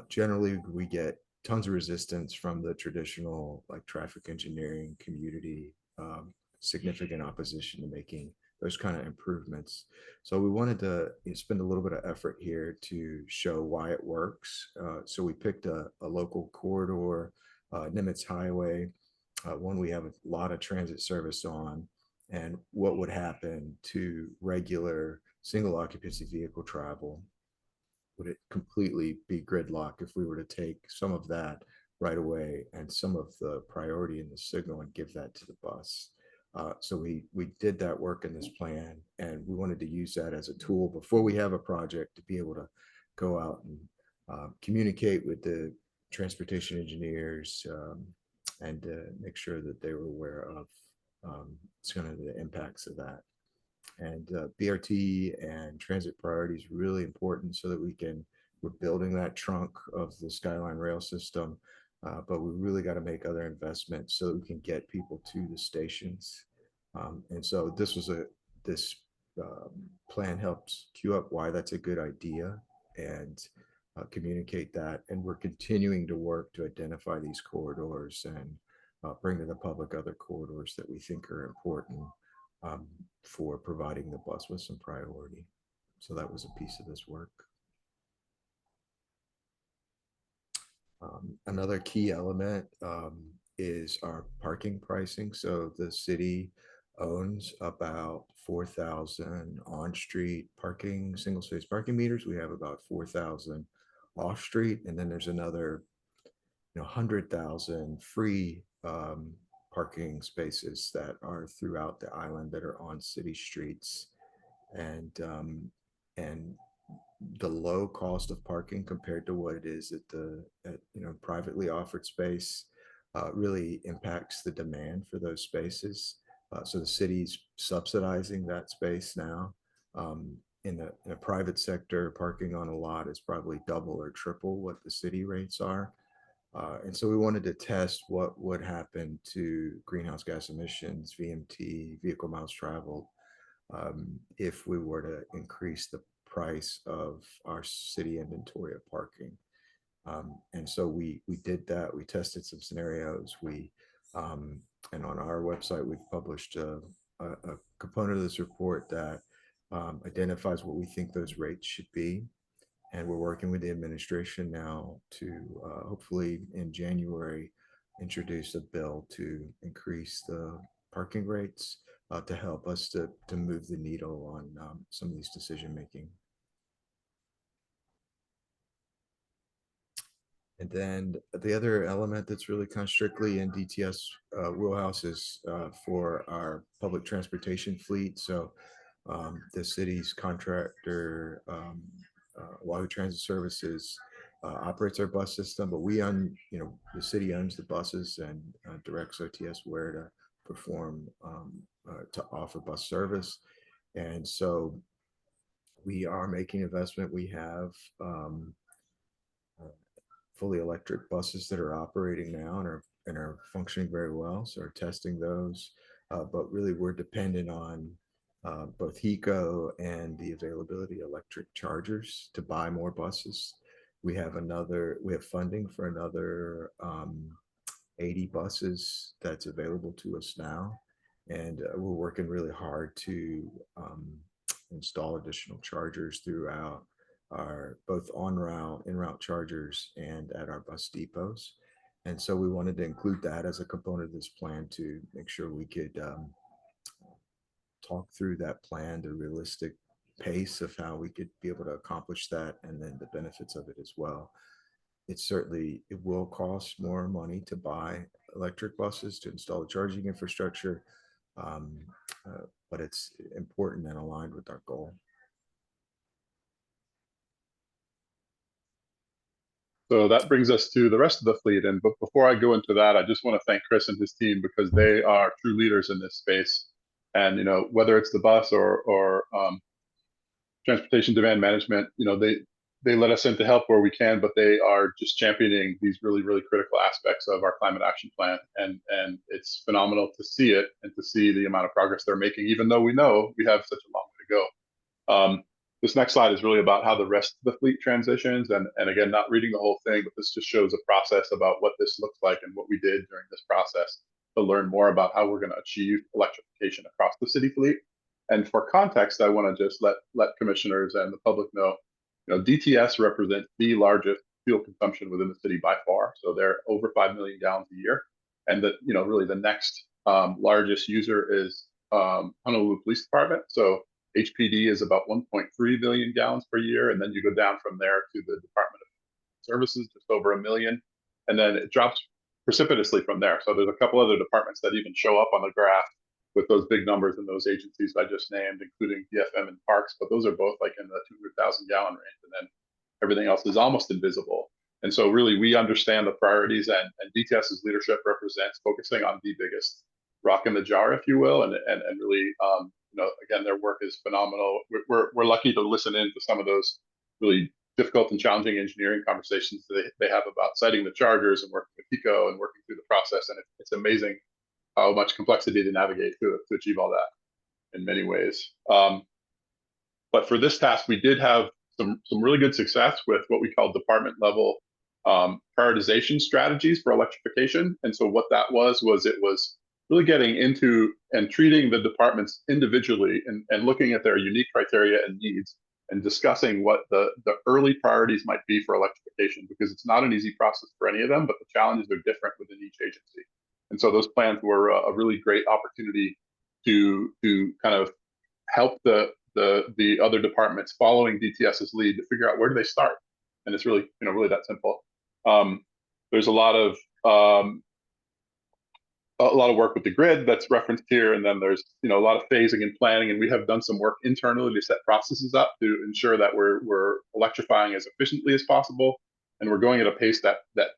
generally we get tons of resistance from the traditional like traffic engineering community, significant opposition to making those kind of improvements. So we wanted to spend a little bit of effort here to show why it works. So we picked a local corridor, Nimitz Highway, one we have a lot of transit service on, and what would happen to regular single occupancy vehicle travel. Would it completely be gridlock if we were to take some of that right away and some of the priority in the signal and give that to the bus? So we did that work in this plan, and we wanted to use that as a tool before we have a project to be able to go out and communicate with the transportation engineers and make sure that they were aware of kind of the impacts of that. And BRT and transit priority is really important so that we're building that trunk of the Skyline rail system, but we really got to make other investments so that we can get people to the stations. And so this plan helps cue up why that's a good idea and communicate that. And we're continuing to work to identify these corridors and bring to the public other corridors that we think are important for providing the bus with some priority. So that was a piece of this work. Another key element is our parking pricing. So the city owns about 4,000 on-street parking, single space parking meters. We have about 4,000 off-street, and then there's another 100,000 free parking spaces that are throughout the island that are on city streets. And the low cost of parking compared to what it is at privately offered space really impacts the demand for those spaces. So the city's subsidizing that space now. In a private sector, parking on a lot is probably double or triple what the city rates are. And so we wanted to test what would happen to greenhouse gas emissions, VMT, vehicle miles traveled, if we were to increase the price of our city inventory of parking. And so we did that. We tested some scenarios. And on our website, we've published a component of this report that identifies what we think those rates should be. And we're working with the administration now to hopefully in January introduce a bill to increase the parking rates to help us to move the needle on some of these decision making. And then the other element that's really kind of strictly in DTS wheelhouse is for our public transportation fleet. So the city's contractor, Oahu Transit Services, operates our bus system, but the city owns the buses and directs OTS where to perform, to offer bus service. And so we are making investment. We have fully electric buses that are operating now and are functioning very well. So we're testing those, but really we're dependent on both HECO and the availability of electric chargers to buy more buses. We have funding for another 80 buses that's available to us now. And we're working really hard to install additional chargers throughout our both in-route chargers and at our bus depots. And so we wanted to include that as a component of this plan to make sure we could talk through that plan, the realistic pace of how we could be able to accomplish that, and then the benefits of it as well. It will cost more money to buy electric buses to install the charging infrastructure, but it's important and aligned with our goal. So that brings us to the rest of the fleet. And before I go into that, I just want to thank Chris and his team because they are true leaders in this space. And, you know, whether it's the bus or transportation demand management, you know, they let us in to help where we can, but they are just championing these really, really critical aspects of our climate action plan. And it's phenomenal to see it and to see the amount of progress they're making, even though we know we have such a long way to go. This next slide is really about how the rest of the fleet transitions. And again, not reading the whole thing, but this just shows a process about what this looks like and what we did during this process to learn more about how we're going to achieve electrification across the city fleet. And for context, I want to just let commissioners and the public know, you know, DTS represents the largest fuel consumption within the city by far. So they're over 5 million gallons a year. And that, you know, really the next largest user is Honolulu Police Department. So HPD is about 1.3 billion gallons per year. And then you go down from there to the Department of Services, just over 1 million. And then it drops precipitously from there. So there's a couple other departments that even show up on the graph with those big numbers in those agencies I just named, including DFM and Parks, but those are both like in the 200,000 gallon range. And then everything else is almost invisible. And so really we understand the priorities, and DTS's leadership represents focusing on the biggest rock in the jar, if you will. And really, you know, again, their work is phenomenal. We're lucky to listen in to some of those really difficult and challenging engineering conversations that they have about siting the chargers and working with PICO and working through the process. And it's amazing how much complexity to navigate to achieve all that in many ways. But for this task, we did have some really good success with what we call department level prioritization strategies for electrification. And so what that was it was really getting into and treating the departments individually and looking at their unique criteria and needs and discussing what the early priorities might be for electrification, because it's not an easy process for any of them, but the challenges are different within each agency. And so those plans were a really great opportunity to kind of help the other departments following DTS's lead to figure out where do they start. And it's really, you know, really that simple. There's a lot of work with the grid that's referenced here, and then there's, you know, a lot of phasing and planning, and we have done some work internally to set processes up to ensure that we're electrifying as efficiently as possible, and we're going at a pace that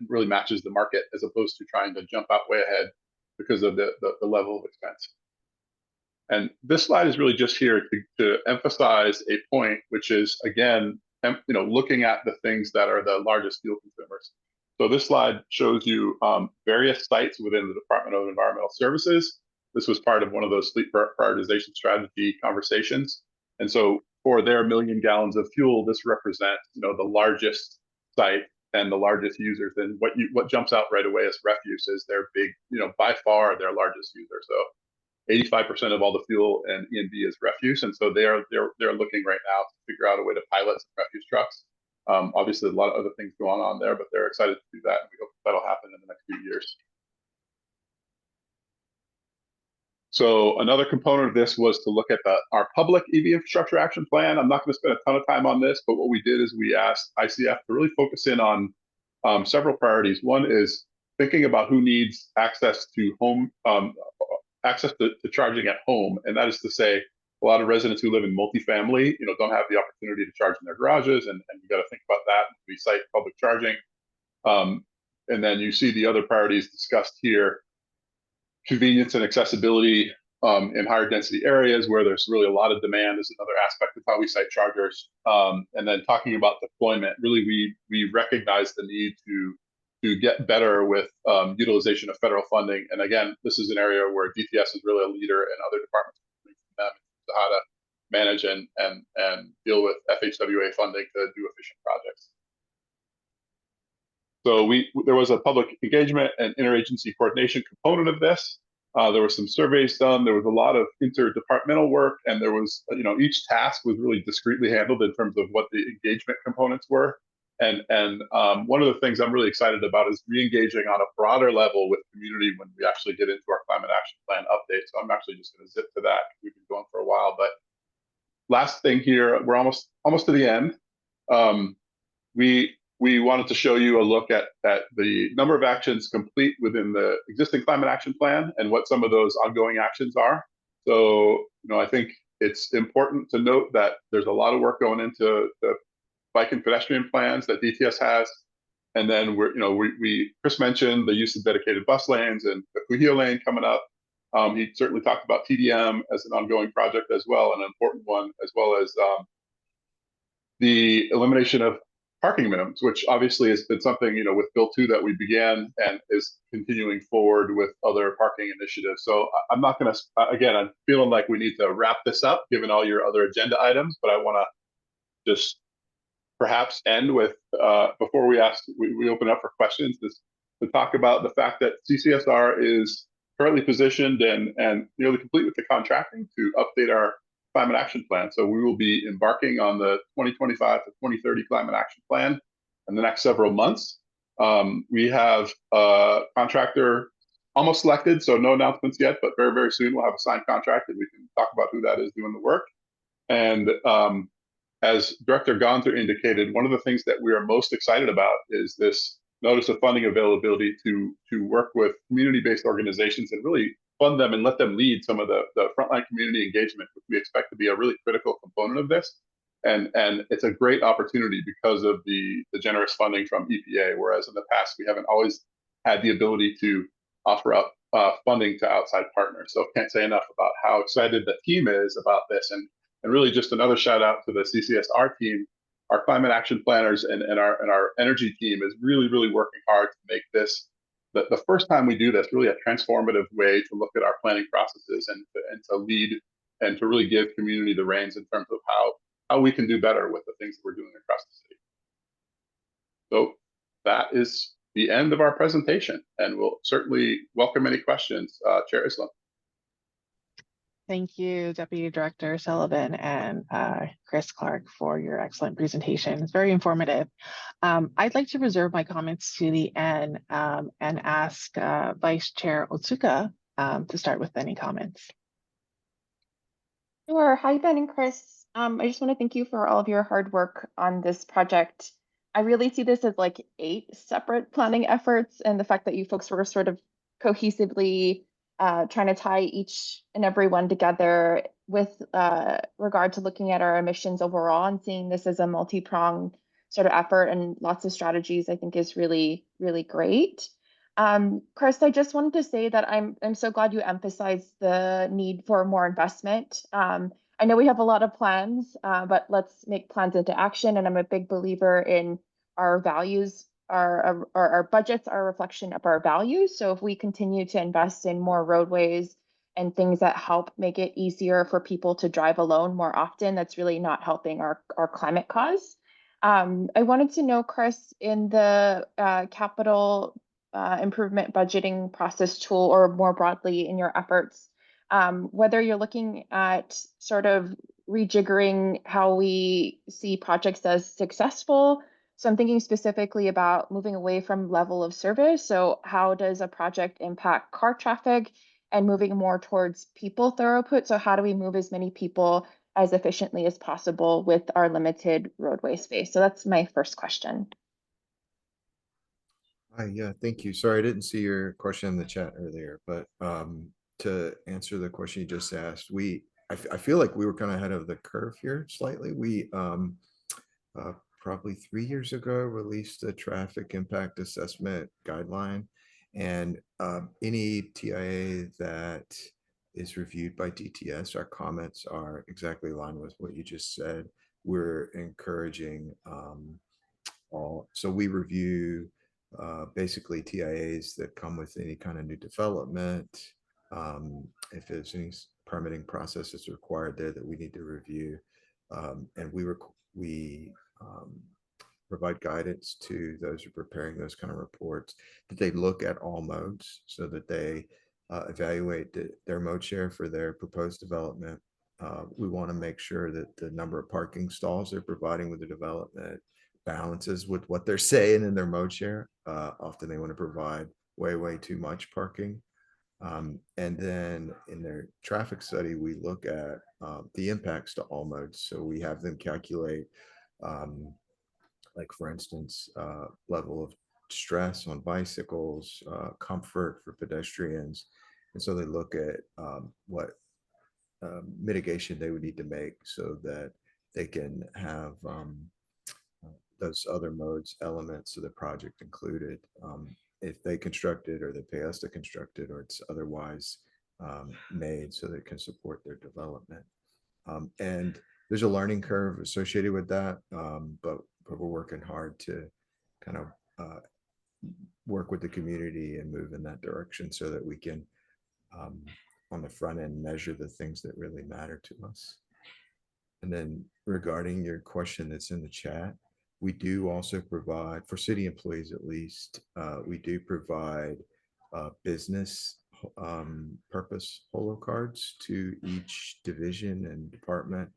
really matches the market as opposed to trying to jump out way ahead because of the level of expense. And this slide is really just here to emphasize a point, which is, again, you know, looking at the things that are the largest fuel consumers. So this slide shows you various sites within the Department of Environmental Services. This was part of one of those fleet prioritization strategy conversations. And so for their 1 million gallons of fuel, this represents, you know, the largest site and the largest users. And what jumps out right away as refuse is their big, you know, by far their largest user. So 85% of all the fuel and E&B is refuse. And so they're looking right now to figure out a way to pilot some refuse trucks. Obviously, a lot of other things going on there, but they're excited to do that, and we hope that'll happen in the next few years. So another component of this was to look at our public EV infrastructure action plan. I'm not going to spend a ton of time on this, but what we did is we asked ICF to really focus in on several priorities. One is thinking about who needs access to home, access to charging at home, and that is to say, a lot of residents who live in multifamily, you know, don't have the opportunity to charge in their garages, and we got to think about that. We cite public charging, and then you see the other priorities discussed here: convenience and accessibility in higher density areas where there's really a lot of demand is another aspect of how we cite chargers. And then talking about deployment, really we recognize the need to get better with utilization of federal funding. And again, this is an area where DTS is really a leader, and other departments how to manage and deal with FHWA funding to do efficient projects. So there was a public engagement and interagency coordination component of this. There were some surveys done. There was a lot of interdepartmental work, and there was, you know, each task was really discreetly handled in terms of what the engagement components were. And one of the things I'm really excited about is re-engaging on a broader level with community when we actually get into our climate action plan update. So I'm actually just going to zip to that. We've been going for a while, but last thing here, we're almost to the end. We wanted to show you a look at the number of actions complete within the existing climate action plan and what some of those ongoing actions are. So, you know, I think it's important to note that there's a lot of work going into the bike and pedestrian plans that DTS has. And then Chris mentioned the use of dedicated bus lanes and the Kuhio lane coming up. He certainly talked about TDM as an ongoing project as well, an important one, as well as the elimination of parking minimums, which obviously has been something, with Bill 2 that we began and is continuing forward with other parking initiatives. So I'm not going to, again, I'm feeling like we need to wrap this up given all your other agenda items, but I want to just perhaps end with, before we open up for questions, to talk about the fact that CCSR is currently positioned and nearly complete with the contracting to update our climate action plan. So we will be embarking on the 2025 to 2030 climate action plan in the next several months. We have a contractor almost selected, so no announcements yet, but very, very soon we'll have a signed contract and we can talk about who that is doing the work. And as Director Gonzer indicated, one of the things that we are most excited about is this notice of funding availability to work with community-based organizations and really fund them and let them lead some of the frontline community engagement, which we expect to be a really critical component of this. And it's a great opportunity because of the generous funding from EPA, whereas in the past we haven't always had the ability to offer up funding to outside partners. So can't say enough about how excited the team is about this. And really just another shout out to the CCSR team. Our climate action planners and our energy team is really, really working hard to make this the first time we do this really a transformative way to look at our planning processes and to lead and to really give community the reins in terms of how we can do better with the things that we're doing across the city. So that is the end of our presentation, and we'll certainly welcome any questions. Chair Islam. Thank you, Deputy Director Sullivan and Chris Clark for your excellent presentation. It's very informative. I'd like to reserve my comments to the end and ask Vice Chair Otsuka to start with any comments. Sure. Hi, Ben and Chris. I just want to thank you for all of your hard work on this project. I really see this as like 8 separate planning efforts, and the fact that you folks were sort of cohesively trying to tie each and every one together with regard to looking at our emissions overall and seeing this as a multi-pronged sort of effort and lots of strategies, I think is really, really great. Chris, I just wanted to say that I'm so glad you emphasized the need for more investment. I know we have a lot of plans, but let's make plans into action. And I'm a big believer in our values. Our budgets are a reflection of our values. So if we continue to invest in more roadways and things that help make it easier for people to drive alone more often, that's really not helping our climate cause. I wanted to know, Chris, in the capital improvement budgeting process tool, or more broadly in your efforts, whether you're looking at sort of rejiggering how we see projects as successful. So I'm thinking specifically about moving away from level of service. So how does a project impact car traffic and moving more towards people throughput? So how do we move as many people as efficiently as possible with our limited roadway space? So that's my first question. Yeah, thank you. Sorry, I didn't see your question in the chat earlier, but to answer the question you just asked, I feel like we were kind of ahead of the curve here slightly. We probably 3 years ago released a traffic impact assessment guideline, and any TIA that is reviewed by DTS, our comments are exactly aligned with what you just said. We're encouraging so we review basically TIAs that come with any kind of new development. If there's any permitting processes required there that we need to review, and we provide guidance to those who are preparing those kind of reports, that they look at all modes so that they evaluate their mode share for their proposed development. We want to make sure that the number of parking stalls they're providing with the development balances with what they're saying in their mode share. Often they want to provide way too much parking. And then in their traffic study, we look at the impacts to all modes. So we have them calculate, like for instance, level of stress on bicycles, comfort for pedestrians. And so they look at what mitigation they would need to make so that they can have those other modes elements of the project included. If they construct it or they pay us to construct it or it's otherwise made so that it can support their development. And there's a learning curve associated with that, but we're working hard to kind of work with the community and move in that direction so that we can on the front end measure the things that really matter to us. And then regarding your question that's in the chat, we do also provide, for city employees at least, we do provide business purpose holo cards to each division and department.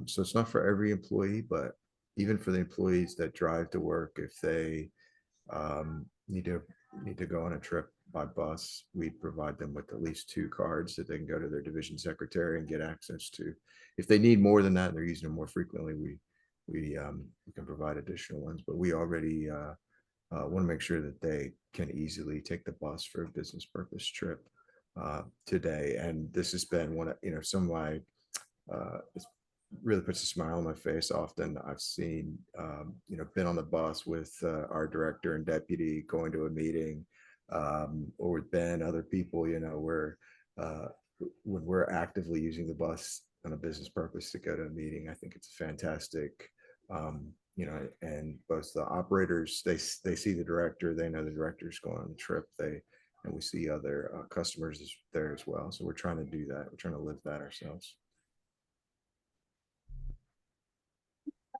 So it's not for every employee, but even for the employees that drive to work, if they need to go on a trip by bus, we provide them with at least 2 cards that they can go to their division secretary and get access to. If they need more than that, and they're using them more frequently, we can provide additional ones. But we already want to make sure that they can easily take the bus for a business purpose trip today. And this has been one of, some of my it's really puts a smile on my face. Often I've seen, been on the bus with our director and deputy going to a meeting, or with Ben, other people, where when we're actively using the bus on a business purpose to go to a meeting, I think it's fantastic. And both the operators, they see the director, they know the director's going on the trip, and we see other customers there as well. So we're trying to do that. We're trying to live that ourselves.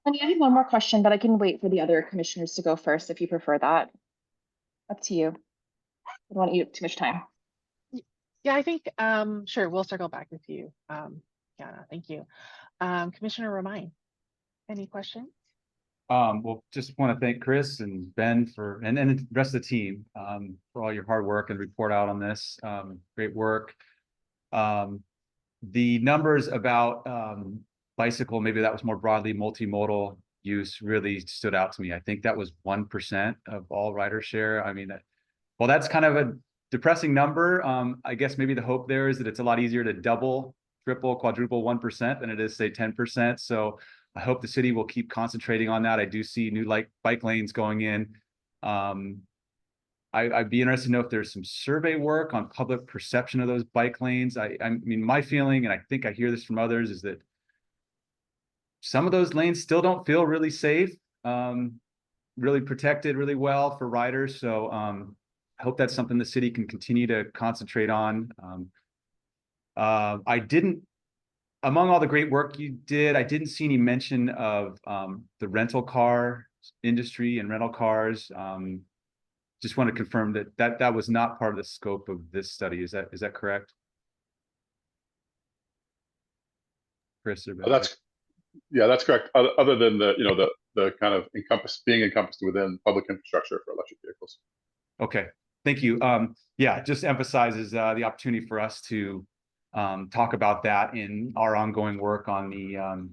And I have one more question, but I can wait for the other commissioners to go first if you prefer that. Up to you. I don't want to eat up too much time. Yeah, I think, sure, we'll circle back with you. Yeah, thank you. Commissioner Romine, any questions? Well, just want to thank Chris and Ben and the rest of the team for all your hard work and report out on this. Great work. The numbers about bicycle, maybe that was more broadly multimodal use, really stood out to me. I think that was 1% of all rider share. I mean, well, that's kind of a depressing number. I guess maybe the hope there is that it's a lot easier to double, triple, quadruple 1% than it is, say, 10%. So I hope the city will keep concentrating on that. I do see new bike lanes going in. I'd be interested to know if there's some survey work on public perception of those bike lanes. I mean, my feeling, and I think I hear this from others, is that some of those lanes still don't feel really safe, really protected really well for riders. So I hope that's something the city can continue to concentrate on. Among all the great work you did, I didn't see any mention of the rental car industry and rental cars. Just want to confirm that was not part of the scope of this study. Is that correct? Chris or Ben? That's correct. Other than the kind of being encompassed within public infrastructure for electric vehicles. Okay, thank you. Yeah, just emphasizes the opportunity for us to talk about that in our ongoing work on the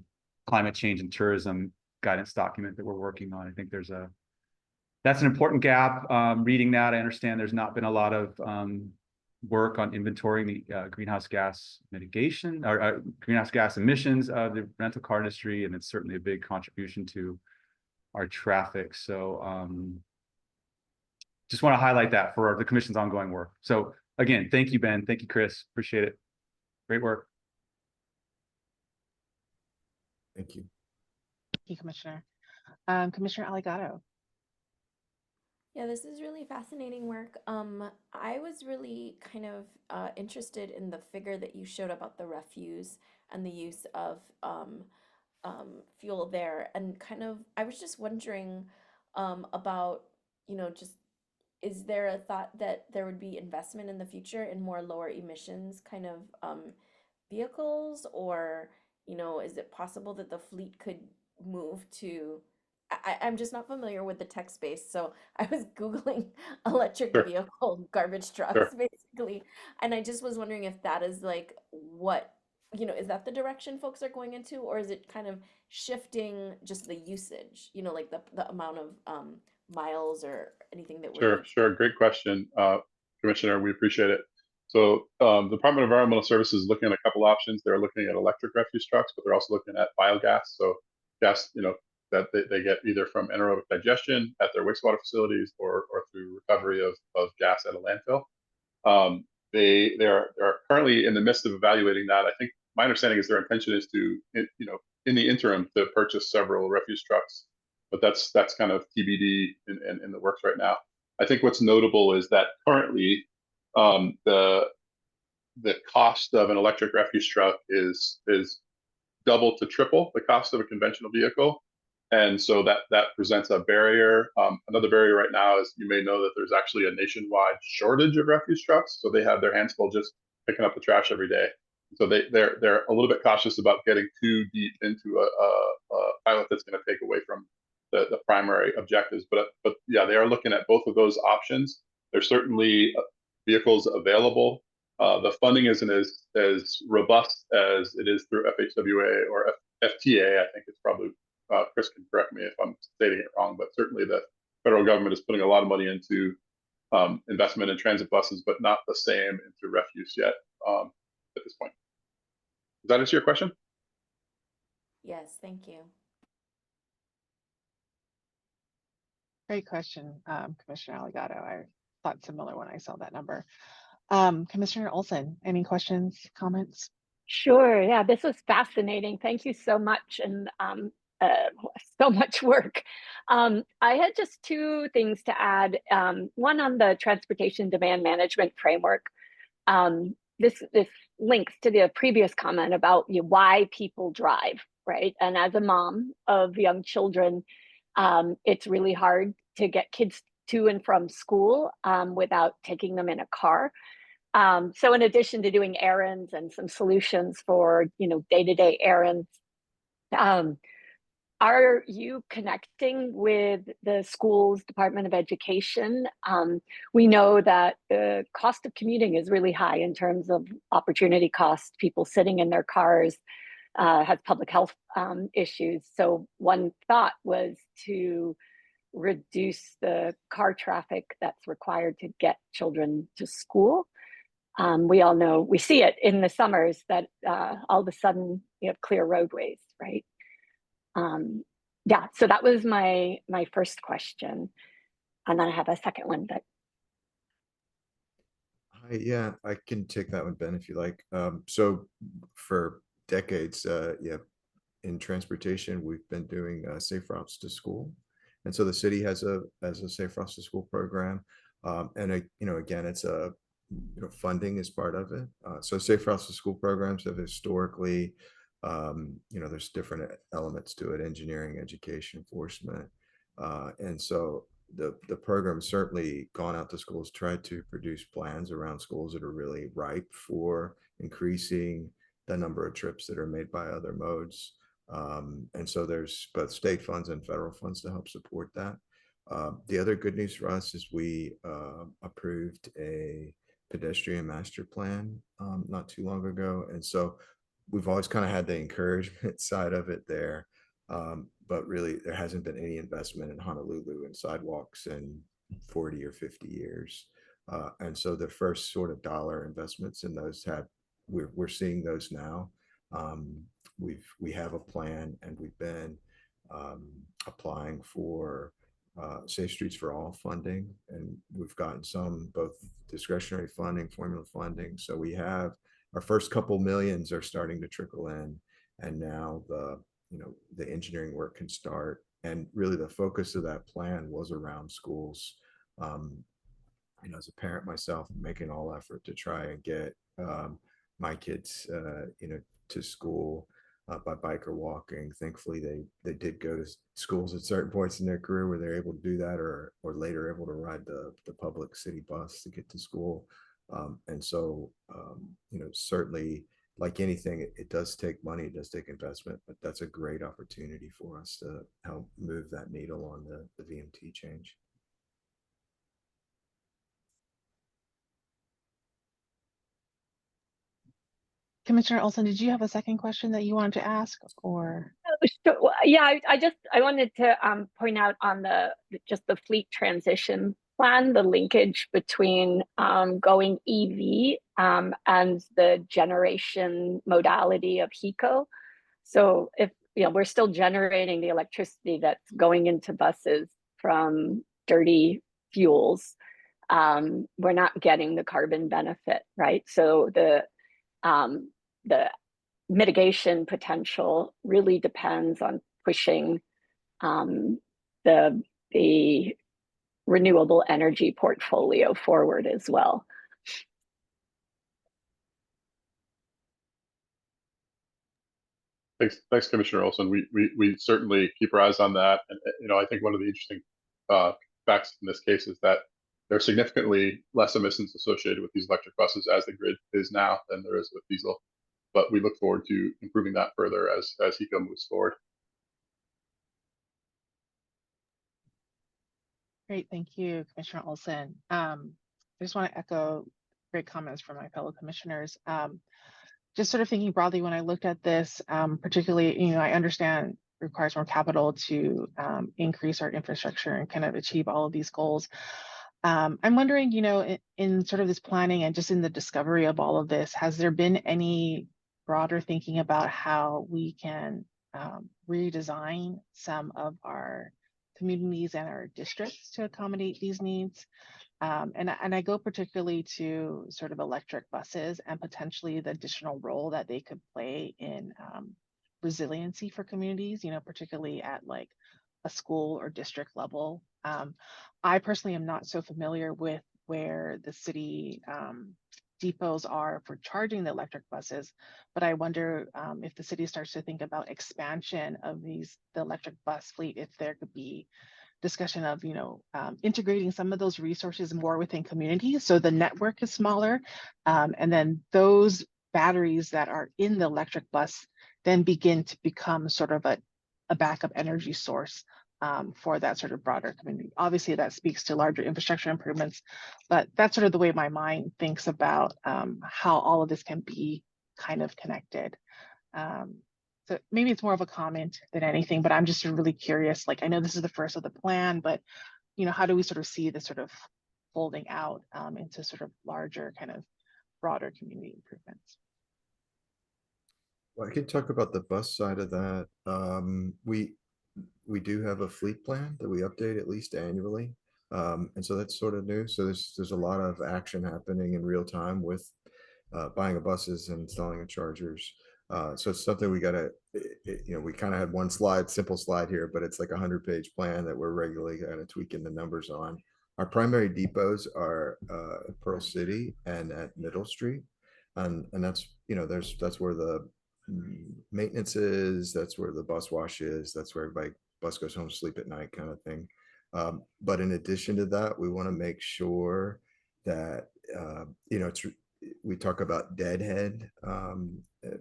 climate change and tourism guidance document that we're working on. I think that's an important gap. Reading that, I understand there's not been a lot of work on inventorying the greenhouse gas mitigation or greenhouse gas emissions of the rental car industry, and it's certainly a big contribution to our traffic. So just want to highlight that for the commission's ongoing work. So again, thank you, Ben. Thank you, Chris. Appreciate it. Great work. Thank you. Thank you, Commissioner. Commissioner Aligato. Yeah, this is really fascinating work. I was really kind of interested in the figure that you showed about the refuse and the use of fuel there, and kind of I was just wondering about, just is there a thought that there would be investment in the future in more lower emissions kind of vehicles, or is it possible that the fleet could move to I'm just not familiar with the tech space, so I was Googling electric Sure. vehicle garbage trucks basically, and I just was wondering if that is like what, is that the direction folks are going into, or is it kind of shifting just the usage, like the amount of miles or anything that would Sure. Great question, Commissioner. We appreciate it. So the Department of Environmental Services is looking at a couple options. They're looking at electric refuse trucks, but they're also looking at biogas. So gas, that they get either from anaerobic digestion at their wastewater facilities or through recovery of gas at a landfill. They are currently in the midst of evaluating that. I think my understanding is their intention is to, in the interim, to purchase several refuse trucks, but that's kind of TBD in the works right now. I think what's notable is that currently the cost of an electric refuse truck is double to triple the cost of a conventional vehicle. And so that presents a barrier. Another barrier right now is, you may know that there's actually a nationwide shortage of refuse trucks. So they have their hands full just picking up the trash every day. So they're a little bit cautious about getting too deep into a pilot that's going to take away from the primary objectives. But yeah, they are looking at both of those options. There's certainly vehicles available. The funding isn't as robust as it is through FHWA or FTA. I think it's probably, Chris can correct me if I'm stating it wrong, but certainly the federal government is putting a lot of money into investment in transit buses, but not the same into refuse yet at this point. Does that answer your question? Yes, thank you. Great question, Commissioner Alligato. I thought similar when I saw that number. Commissioner Oleson, any questions, comments? Sure. Yeah, this was fascinating. Thank you so much. And so much work. I had just two things to add. One on the transportation demand management framework. This links to the previous comment about why people drive, right? And as a mom of young children, it's really hard to get kids to and from school without taking them in a car. So in addition to doing errands and some solutions for day-to-day errands, are you connecting with the school's Department of Education? We know that the cost of commuting is really high in terms of opportunity costs. People sitting in their cars has public health issues. So one thought was to reduce the car traffic that's required to get children to school. We all know, we see it in the summers that all of a sudden you have clear roadways, right? Yeah, so that was my first question. And then I have a second one, but Yeah, I can take that one, Ben, if you like. So for decades, yeah, in transportation, we've been doing safe routes to school. And so the city has a safe routes to school program. And again, it's funding is part of it. So safe routes to school programs have historically, there's different elements to it: engineering, education, enforcement. And so the program certainly gone out to schools, tried to produce plans around schools that are really ripe for increasing the number of trips that are made by other modes. And so there's both state funds and federal funds to help support that. The other good news for us is we approved a pedestrian master plan not too long ago. And so we've always kind of had the encouragement side of it there. But really, there hasn't been any investment in Honolulu in sidewalks in 40 or 50 years. And so the first sort of dollar investments in those we're seeing those now. We have a plan, and we've been applying for Safe Streets for All funding, and we've gotten some both discretionary funding, formula funding. So we have our first couple millions are starting to trickle in, and now the engineering work can start. And really the focus of that plan was around schools. As a parent myself, making all effort to try and get my kids to school by bike or walking. Thankfully they did go to schools at certain points in their career where they're able to do that, or later able to ride the public city bus to get to school. And so certainly, like anything, it does take money, it does take investment, but that's a great opportunity for us to help move that needle on the VMT change. Commissioner Oleson, did you have a second question that you wanted to ask, or? So, yeah, I wanted to point out on just the fleet transition plan, the linkage between going EV and the generation modality of HECO. So if we're still generating the electricity that's going into buses from dirty fuels. We're not getting the carbon benefit, right? So the mitigation potential really depends on pushing the renewable energy portfolio forward as well. Thanks, Commissioner Olson. We certainly keep our eyes on that. And I think one of the interesting facts in this case is that there are significantly less emissions associated with these electric buses as the grid is now than there is with diesel. But we look forward to improving that further as HECO moves forward. Great, thank you, Commissioner Olson. I just want to echo great comments from my fellow commissioners. Just sort of thinking broadly when I looked at this, particularly, I understand it requires more capital to increase our infrastructure and kind of achieve all of these goals. I'm wondering, in sort of this planning and just in the discovery of all of this, has there been any broader thinking about how we can redesign some of our communities and our districts to accommodate these needs? And I go particularly to sort of electric buses and potentially the additional role that they could play in resiliency for communities, particularly at like a school or district level. I personally am not so familiar with where the city depots are for charging the electric buses, but I wonder if the city starts to think about expansion of the electric bus fleet, if there could be discussion of integrating some of those resources more within communities so the network is smaller, and then those batteries that are in the electric bus then begin to become sort of a backup energy source for that sort of broader community. Obviously that speaks to larger infrastructure improvements, but that's sort of the way my mind thinks about how all of this can be kind of connected. So maybe it's more of a comment than anything, but I'm just really curious. Like, I know this is the first of the plan, but how do we sort of see this sort of folding out into sort of larger kind of broader community improvements? Well, I can talk about the bus side of that. We do have a fleet plan that we update at least annually. And so that's sort of new. So there's a lot of action happening in real time with buying of buses and installing of chargers. So it's something we gotta, we kind of had one slide, simple slide here, but it's like 100-page plan that we're regularly kind of tweaking the numbers on. Our primary depots are Pearl City and at Middle Street. And that's, that's where the maintenance is, that's where the bus wash is, that's where everybody bus goes home, sleep at night kind of thing. But in addition to that, we want to make sure that, we talk about deadhead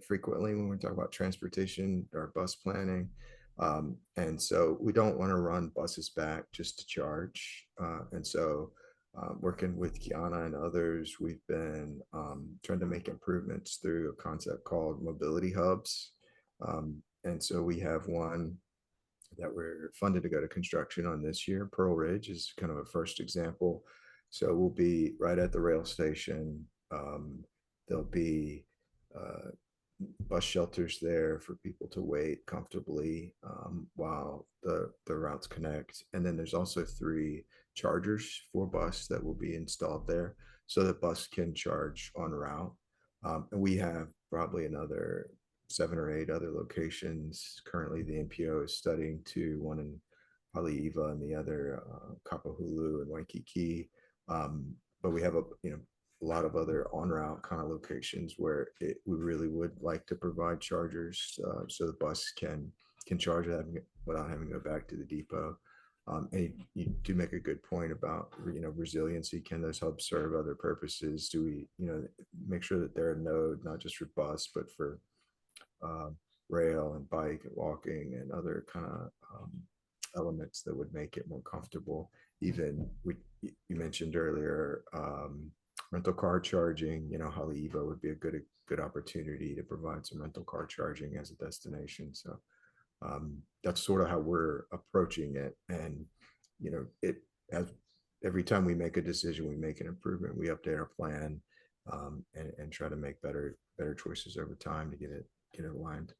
frequently when we talk about transportation or bus planning. And so we don't want to run buses back just to charge. And so working with Kiana and others, we've been trying to make improvements through a concept called mobility hubs. And so we have one that we're funded to go to construction on this year. Pearl Ridge is kind of a first example. So we'll be right at the rail station. There'll be bus shelters there for people to wait comfortably while the routes connect. And then there's also 3 chargers for bus that will be installed there so that bus can charge en route. And we have probably another 7 or 8 other locations. Currently, the NPO is studying one in Haleiwa and the other Kapahulu and Waikiki. But we have a lot of other en route kind of locations where we really would like to provide chargers so the bus can charge without having to go back to the depot. And you do make a good point about resiliency. Can those hubs serve other purposes? Do we make sure that they're a node not just for bus but for rail and bike and walking and other kind of elements that would make it more comfortable? Even you mentioned earlier rental car charging. Haleiwa would be a good opportunity to provide some rental car charging as a destination. So that's sort of how we're approaching it. And it as every time we make a decision, we make an improvement, we update our plan and try to make better choices over time to get it aligned.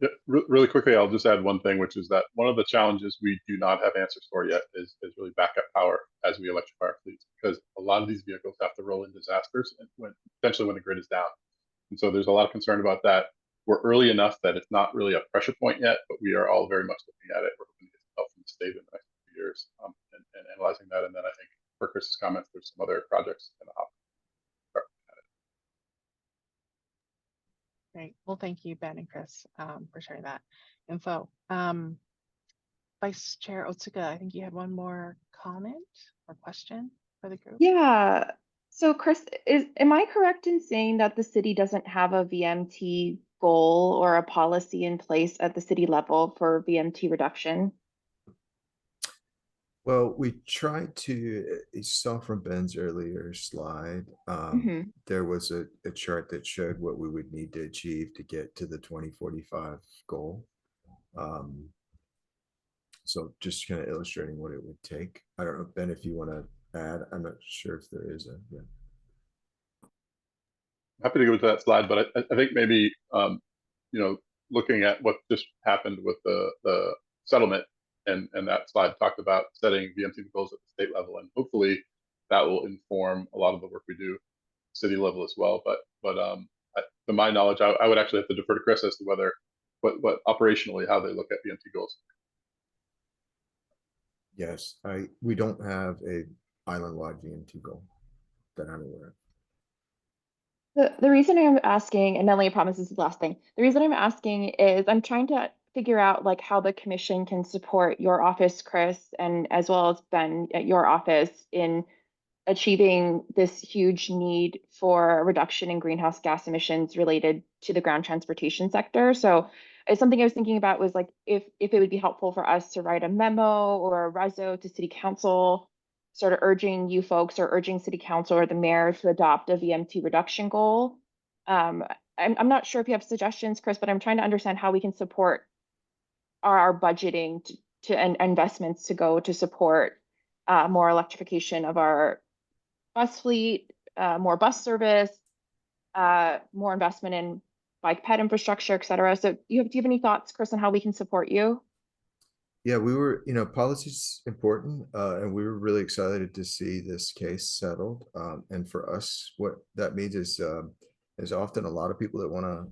Yeah, really quickly, I'll just add one thing, which is that one of the challenges we do not have answers for yet is really backup power as we electrify our fleets, because a lot of these vehicles have to roll in disasters and potentially when the grid is down. And so there's a lot of concern about that. We're early enough that it's not really a pressure point yet, but we are all very much looking at it. We're hoping to get some help from the state in the next few years and analyzing that. And then I think for Chris's comments, there's some other projects in the hop. Great. Well, thank you, Ben and Chris, for sharing that info. Vice Chair Otsuka, I think you had one more comment or question for the group. Yeah. So Chris, am I correct in saying that the city doesn't have a VMT goal or a policy in place at the city level for VMT reduction? Well, we tried to, you saw from Ben's earlier slide, there was a chart that showed what we would need to achieve to get to the 2045 goal. So just kind of illustrating what it would take. I don't know, Ben, if you want to add, I'm not sure if there is a, yeah. Happy to go to that slide, but I think maybe, looking at what just happened with the settlement, and that slide talked about setting VMT goals at the state level, and hopefully that will inform a lot of the work we do city level as well. But to my knowledge, I would actually have to defer to Chris as to whether what operationally how they look at VMT goals. Yes, we don't have a island-wide VMT goal that I'm aware of. The reason I'm asking, and Melanie, I promise this is the last thing. The reason I'm asking is I'm trying to figure out like how the commission can support your office, Chris, and as well as Ben at your office in achieving this huge need for a reduction in greenhouse gas emissions related to the ground transportation sector. So it's something I was thinking about was like if it would be helpful for us to write a memo or a reso to city council, sort of urging you folks or urging city council or the mayor to adopt a VMT reduction goal. I'm not sure if you have suggestions, Chris, but I'm trying to understand how we can support our budgeting and investments to go to support more electrification of our bus fleet, more bus service, more investment in bike ped infrastructure, et cetera. So do you have any thoughts, Chris, on how we can support you? Yeah, we were, policy is important, and we were really excited to see this case settled. And for us, what that means is there's often a lot of people that want to,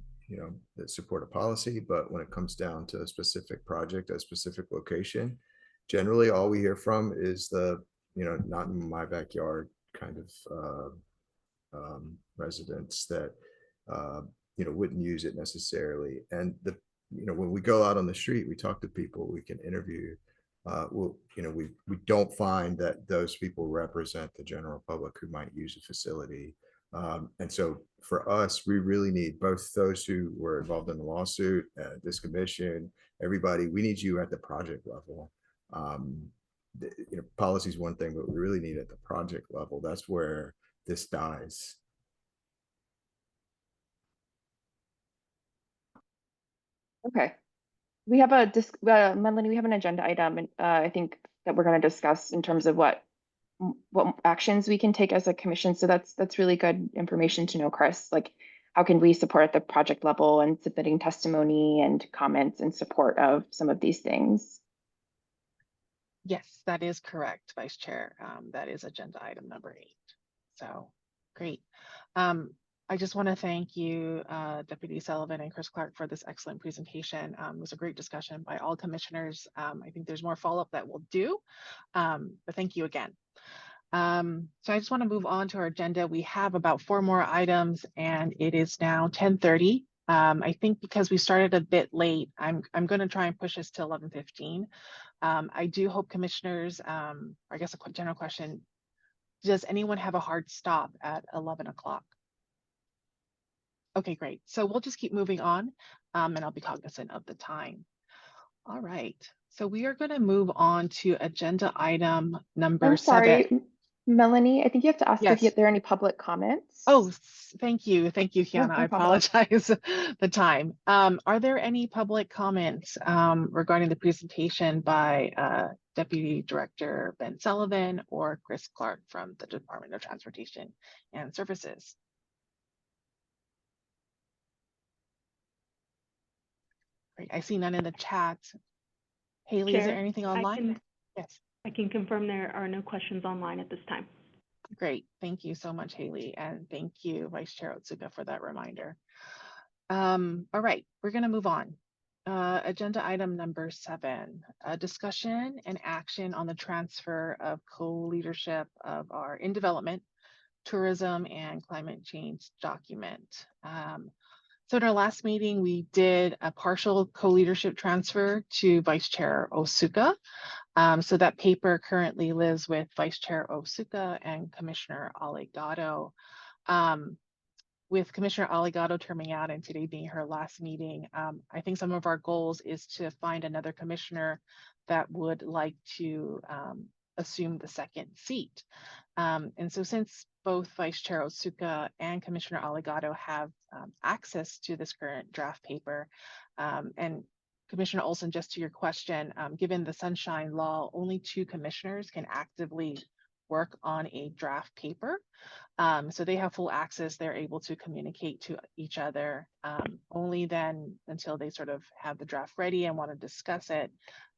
that support a policy, but when it comes down to a specific project, a specific location, generally all we hear from is the, not in my backyard kind of residents that, wouldn't use it necessarily. And when we go out on the street, we talk to people, we can interview. We don't find that those people represent the general public who might use a facility. And so for us, we really need both those who were involved in the lawsuit, this commission, everybody. We need you at the project level. Policy is one thing, but we really need at the project level. That's where this dies. Okay. We have Melanie, we have an agenda item, and I think that we're going to discuss in terms of what actions we can take as a commission. So that's really good information to know, Chris. Like, how can we support at the project level and submitting testimony and comments in support of some of these things? Yes, that is correct, Vice Chair. That is agenda item number 8. So great. I just want to thank you, Deputy Sullivan and Chris Clark, for this excellent presentation. It was a great discussion by all commissioners. I think there's more follow-up that we'll do, but thank you again. So I just want to move on to our agenda. We have about 4 more items, and it is now 10:30. I think because we started a bit late, I'm going to try and push us to 11:15. I do hope commissioners, I guess a general question, does anyone have a hard stop at 11 o'clock? Okay, great. So we'll just keep moving on, and I'll be cognizant of the time. All right. So we are going to move on to agenda item number 7. Melanie, I think you have to ask Yes. if there are any public comments. Oh, thank you. Thank you, Kiana. No I problem. apologize the time. Are there any public comments regarding the presentation by Deputy Director Ben Sullivan or Chris Clark from the Department of Transportation and Services? Great. I see none in the chat. Haley, is there Chair, anything I online? Yes. can confirm there are no questions online at this time. Great. Thank you so much, Haley. And thank you, Vice Chair Otsuka, for that reminder. All right, we're going to move on. Agenda item number 7, discussion and action on the transfer of co-leadership of our in development, tourism, and climate change document. So in our last meeting, we did a partial co-leadership transfer to Vice Chair Otsuka. So that paper currently lives with Vice Chair Otsuka and Commissioner Aligato. With Commissioner Aligato terming out and today being her last meeting, I think some of our goals is to find another commissioner that would like to assume the second seat. And so since both Vice Chair Otsuka and Commissioner Aligato have access to this current draft paper, and Commissioner Oleson, just to your question, given the Sunshine Law, only 2 commissioners can actively work on a draft paper. So they have full access. They're able to communicate to each other only then until they sort of have the draft ready and want to discuss it.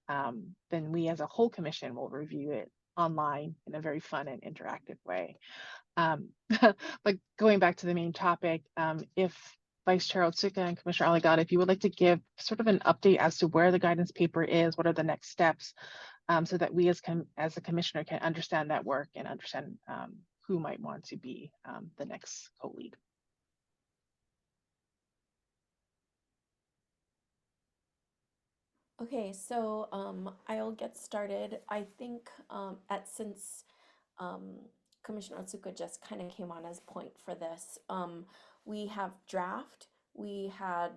Then we as a whole commission will review it online in a very fun and interactive way. But going back to the main topic, if Vice Chair Otsuka and Commissioner Aligato, if you would like to give sort of an update as to where the guidance paper is, what are the next steps, so that we as a commissioner can understand that work and understand who might want to be the next co-lead. Okay, so I'll get started. I think since Commissioner Otsuka just kind of came on as point for this, we have draft. We had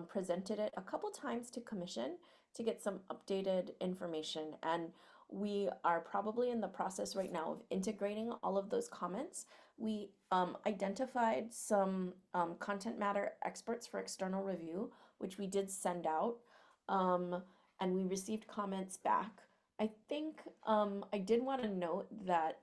presented it a couple times to commission to get some updated information, and we are probably in the process right now of integrating all of those comments. We identified some content matter experts for external review, which we did send out. And we received comments back. I think I did want to note that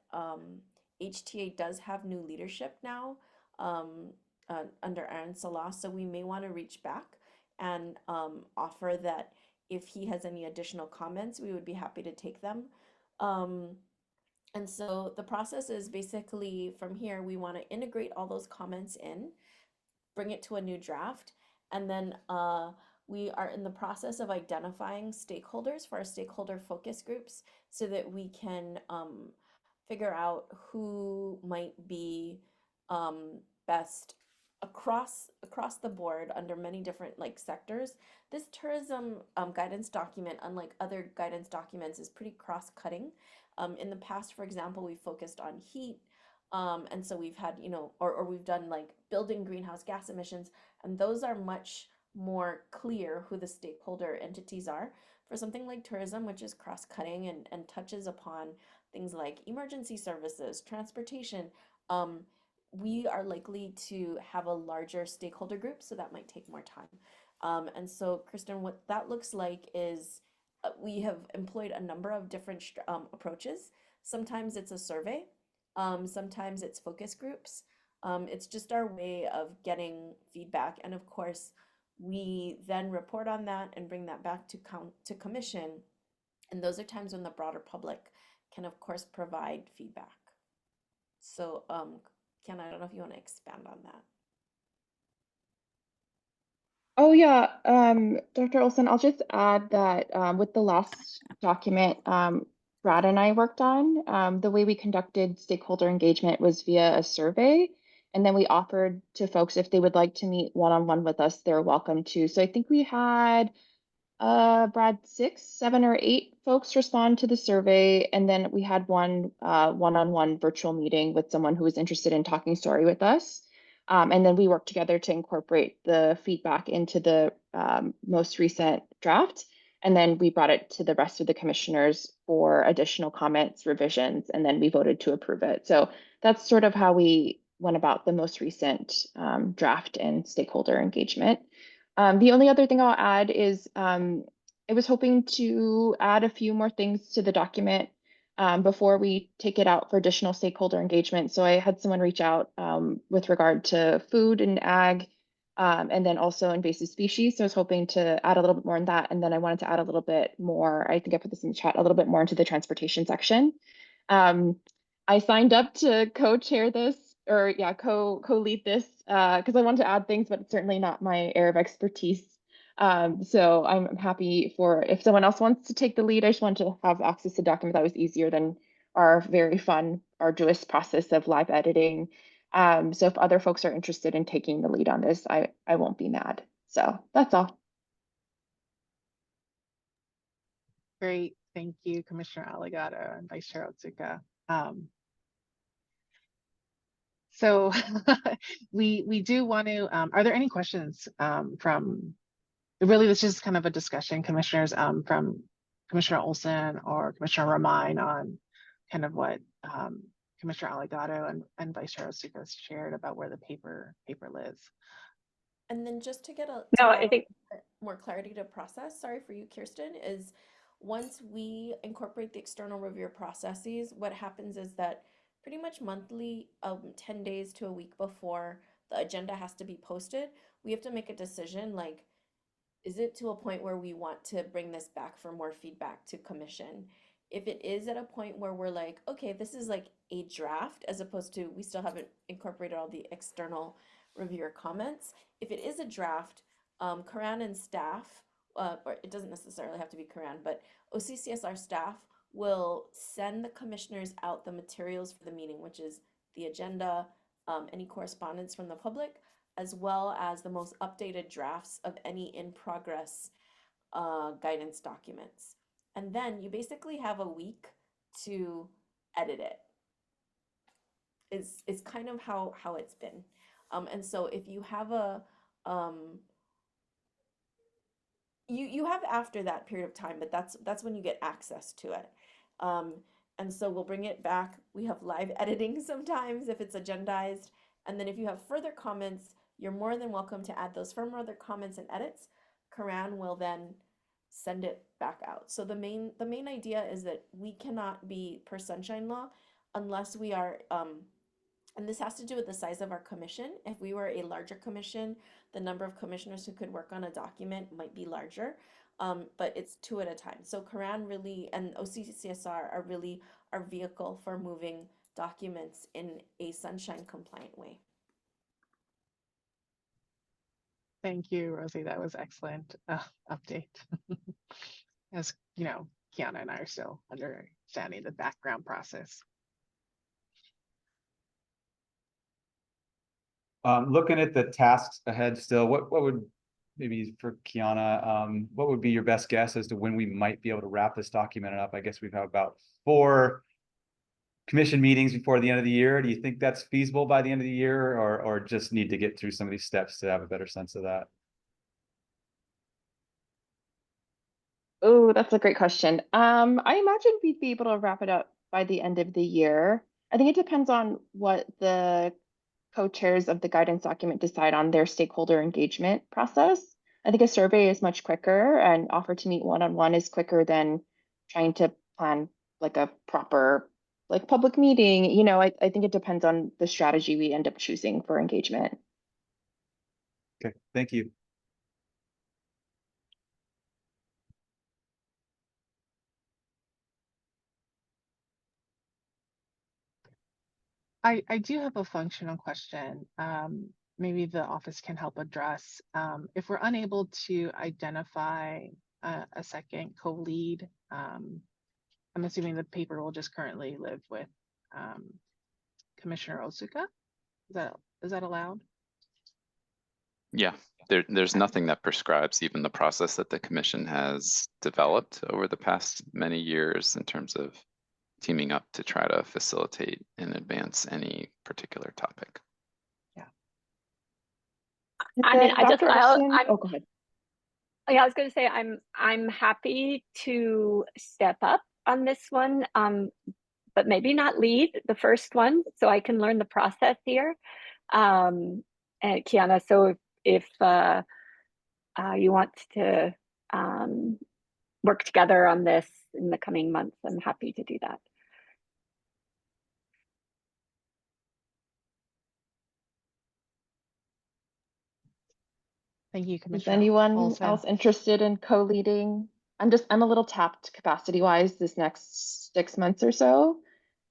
HTA does have new leadership now under Aaron Salah, so we may want to reach back and offer that if he has any additional comments, we would be happy to take them. And so the process is basically from here, we want to integrate all those comments in, bring it to a new draft, and then we are in the process of identifying stakeholders for our stakeholder focus groups so that we can figure out who might be best across the board under many different sectors. This tourism guidance document, unlike other guidance documents, is pretty cross-cutting. In the past, for example, we focused on heat, and so we've had, or we've done building greenhouse gas emissions, and those are much more clear who the stakeholder entities are. For something like tourism, which is cross-cutting and touches upon things like emergency services, transportation, we are likely to have a larger stakeholder group, so that might take more time. And so, Kirsten, what that looks like is we have employed a number of different approaches. Sometimes it's a survey, sometimes it's focus groups. It's just our way of getting feedback, and of course, we then report on that and bring that back to commission. And those are times when the broader public can, of course, provide feedback. So, Ken, I don't know if you want to expand on that. Oh yeah, Dr. Olson, I'll just add that with the last document Brad and I worked on, the way we conducted stakeholder engagement was via a survey. And then we offered to folks if they would like to meet one-on-one with us, they're welcome to. So I think we had Brad, 6, 7, or 8 folks respond to the survey, and then we had one one-on-one virtual meeting with someone who was interested in talking story with us. And then we worked together to incorporate the feedback into the most recent draft. And then we brought it to the rest of the commissioners for additional comments, revisions, and then we voted to approve it. So that's sort of how we went about the most recent draft and stakeholder engagement. The only other thing I'll add is I was hoping to add a few more things to the document before we take it out for additional stakeholder engagement. So I had someone reach out with regard to food and ag and then also invasive species. So I was hoping to add a little bit more in that. And then I wanted to add a little bit more, I think I put this in the chat, a little bit more into the transportation section. I signed up to co-chair this, or yeah, co-lead this, because I wanted to add things, but it's certainly not my area of expertise. So I'm happy for if someone else wants to take the lead. I just want to have access to documents that was easier than our very fun, arduous process of live editing. So if other folks are interested in taking the lead on this, I won't be mad. So that's all. Great, thank you, Commissioner Aligato and Vice Chair Otsuka. So we do want to, are there any questions from, really this is kind of a discussion, commissioners, from Commissioner Oleson or Commissioner Romine on kind of what Commissioner Aligato and Vice Chair Otsuka has shared about where the paper lives. And then just to get No, add I think more clarity to process, sorry for you, Kirsten, is once we incorporate the external reviewer processes, what happens is that pretty much monthly, 10 days to a week before the agenda has to be posted, we have to make a decision like, is it to a point where we want to bring this back for more feedback to commission? If it is at a point where we're like, okay, this is like a draft as opposed to we still haven't incorporated all the external reviewer comments. If it is a draft, Karan and staff, or it doesn't necessarily have to be Karan, but OCCSR staff will send the commissioners out the materials for the meeting, which is the agenda, any correspondence from the public, as well as the most updated drafts of any in progress guidance documents. And then you basically have a week to edit it. Is kind of how it's been. And so if you have a you have after that period of time, but that's when you get access to it. And so we'll bring it back. We have live editing sometimes if it's agendized. And then if you have further comments, you're more than welcome to add those further comments and edits. Karan will then send it back out. So the main idea is that we cannot be per sunshine law unless we are and this has to do with the size of our commission. If we were a larger commission, the number of commissioners who could work on a document might be larger, but it's 2 at a time. So Karan really and OCCSR are really our vehicle for moving documents in a sunshine compliant way. Thank you, Rosie. That was excellent update. As you know, Kiana and I are still understanding the background process. Looking at the tasks ahead still, what would, maybe for Kiana, what would be your best guess as to when we might be able to wrap this document up? I guess we've had about 4 commission meetings before the end of the year. Do you think that's feasible by the end of the year, or just need to get through some of these steps to have a better sense of that? Oh, that's a great question. I imagine we'd be able to wrap it up by the end of the year. I think it depends on what the co-chairs of the guidance document decide on their stakeholder engagement process. I think a survey is much quicker, and offer to meet one-on-one is quicker than trying to plan like a proper like public meeting. You know, I think it depends on the strategy we end up choosing for engagement. Okay, thank you. I do have a functional question. Maybe the office can help address. If we're unable to identify a second co-lead, I'm assuming the paper will just currently live with Commissioner Otsuka. Is that allowed? Yeah, there's nothing that prescribes even the process that the commission has developed over the past many years in terms of teaming up to try to facilitate and advance any particular topic. I mean, Dr. Olson, I'm, oh, go ahead. yeah, I was going to say I'm happy to step up on this one, but maybe not lead the first one, so I can learn the process here. And Kiana, so if you want to work together on this in the coming months, I'm happy to do that. Thank you, Is Commissioner anyone Olson. else interested in co-leading? I'm a little tapped capacity-wise this next 6 months or so.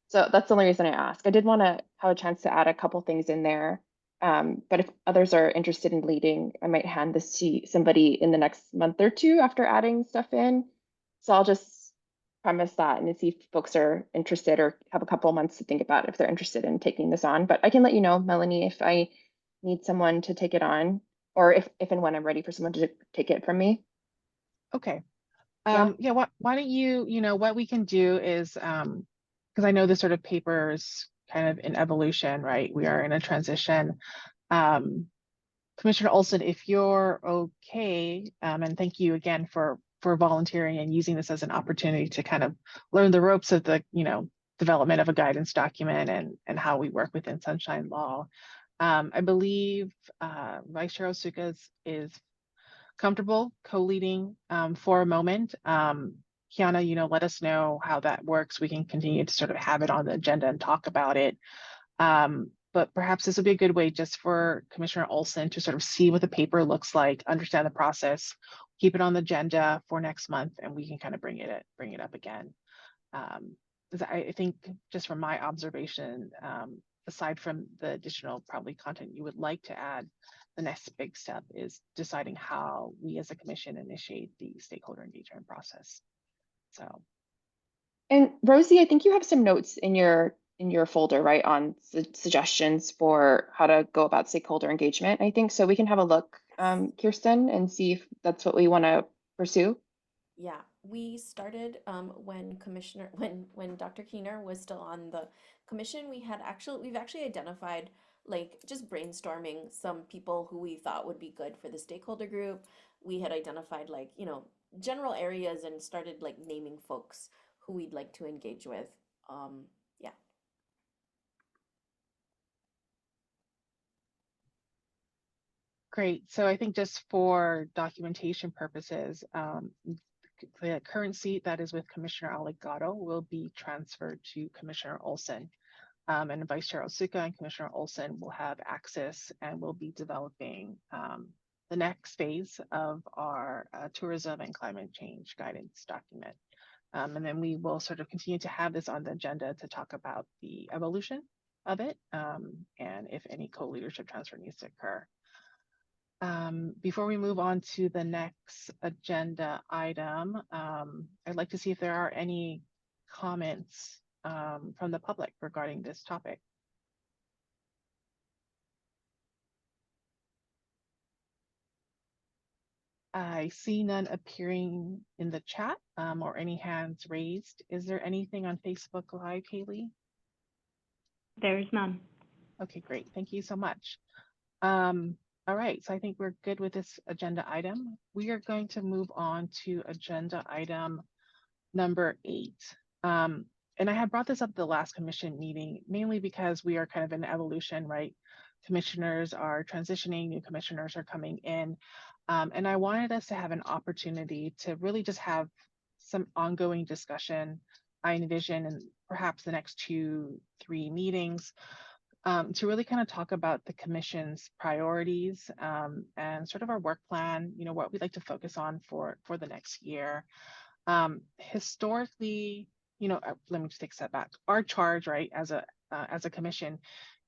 So that's the only reason I ask. I did want to have a chance to add a couple things in there. But if others are interested in leading, I might hand this to somebody in the next month or two after adding stuff in. So I'll just premise that and see if folks are interested or have a couple months to think about if they're interested in taking this on. But I can let you know, Melanie, if I need someone to take it on, or if and when I'm ready for someone to take it from me. Okay. Yeah. Yeah, why don't you know, what we can do is, because I know this sort of paper is kind of in evolution, right? We are in a transition. Commissioner Olson, if you're okay, and thank you again for volunteering and using this as an opportunity to kind of learn the ropes of the, development of a guidance document and how we work within Sunshine Law. I believe Vice Chair Osuka is comfortable co-leading for a moment. Kiana, let us know how that works. We can continue to sort of have it on the agenda and talk about it. But perhaps this would be a good way just for Commissioner Olson to sort of see what the paper looks like, understand the process, keep it on the agenda for next month, and we can kind of bring it up again. Because I think just from my observation, aside from the additional probably content you would like to add, the next big step is deciding how we as a commission initiate the stakeholder engagement process. So. And Rosie, I think you have some notes in your folder, right, on suggestions for how to go about stakeholder engagement. I think so. We can have a look, Kirsten, and see if that's what we want to pursue. Yeah, we started when Dr. Keener was still on the commission. We've actually identified, like, just brainstorming some people who we thought would be good for the stakeholder group. We had identified, like, general areas and started like naming folks who we'd like to engage with. Yeah. Great. So I think just for documentation purposes, the current seat that is with Commissioner Allegado will be transferred to Commissioner Olson. And Vice Chair Osuka and Commissioner Olson will have access and will be developing the next phase of our tourism and climate change guidance document. And then we will sort of continue to have this on the agenda to talk about the evolution of it and if any co-leadership transfer needs to occur. Before we move on to the next agenda item, I'd like to see if there are any comments from the public regarding this topic. I see none appearing in the chat or any hands raised. Is there anything on Facebook Live, Haley? There's none. Okay, great. Thank you so much. All right, so I think we're good with this agenda item. We are going to move on to agenda item number 8. And I had brought this up the last commission meeting, mainly because we are kind of in evolution, right? Commissioners are transitioning, new commissioners are coming in. And I wanted us to have an opportunity to really just have some ongoing discussion. I envision in perhaps the next 2-3 meetings to really kind of talk about the commission's priorities and sort of our work plan, what we'd like to focus on for the next year. Historically, let me just take a step back. Our charge, right, as a commission,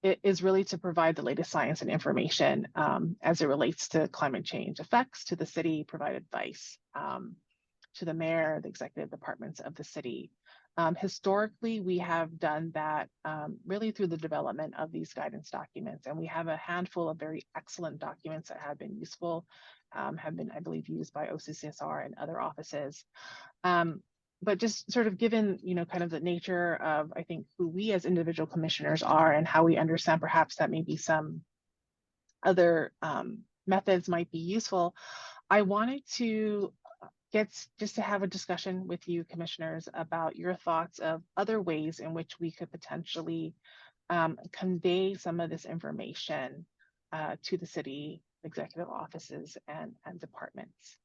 it is really to provide the latest science and information as it relates to climate change effects to the city, provide advice to the mayor, the executive departments of the city. Historically, we have done that really through the development of these guidance documents, and we have a handful of very excellent documents that have been useful, have been, I believe, used by OCCSR and other offices. But just sort of given, kind of the nature of, I think, who we as individual commissioners are and how we understand perhaps that maybe some other methods might be useful, I wanted to just to have a discussion with you commissioners about your thoughts of other ways in which we could potentially convey some of this information to the city executive offices and departments.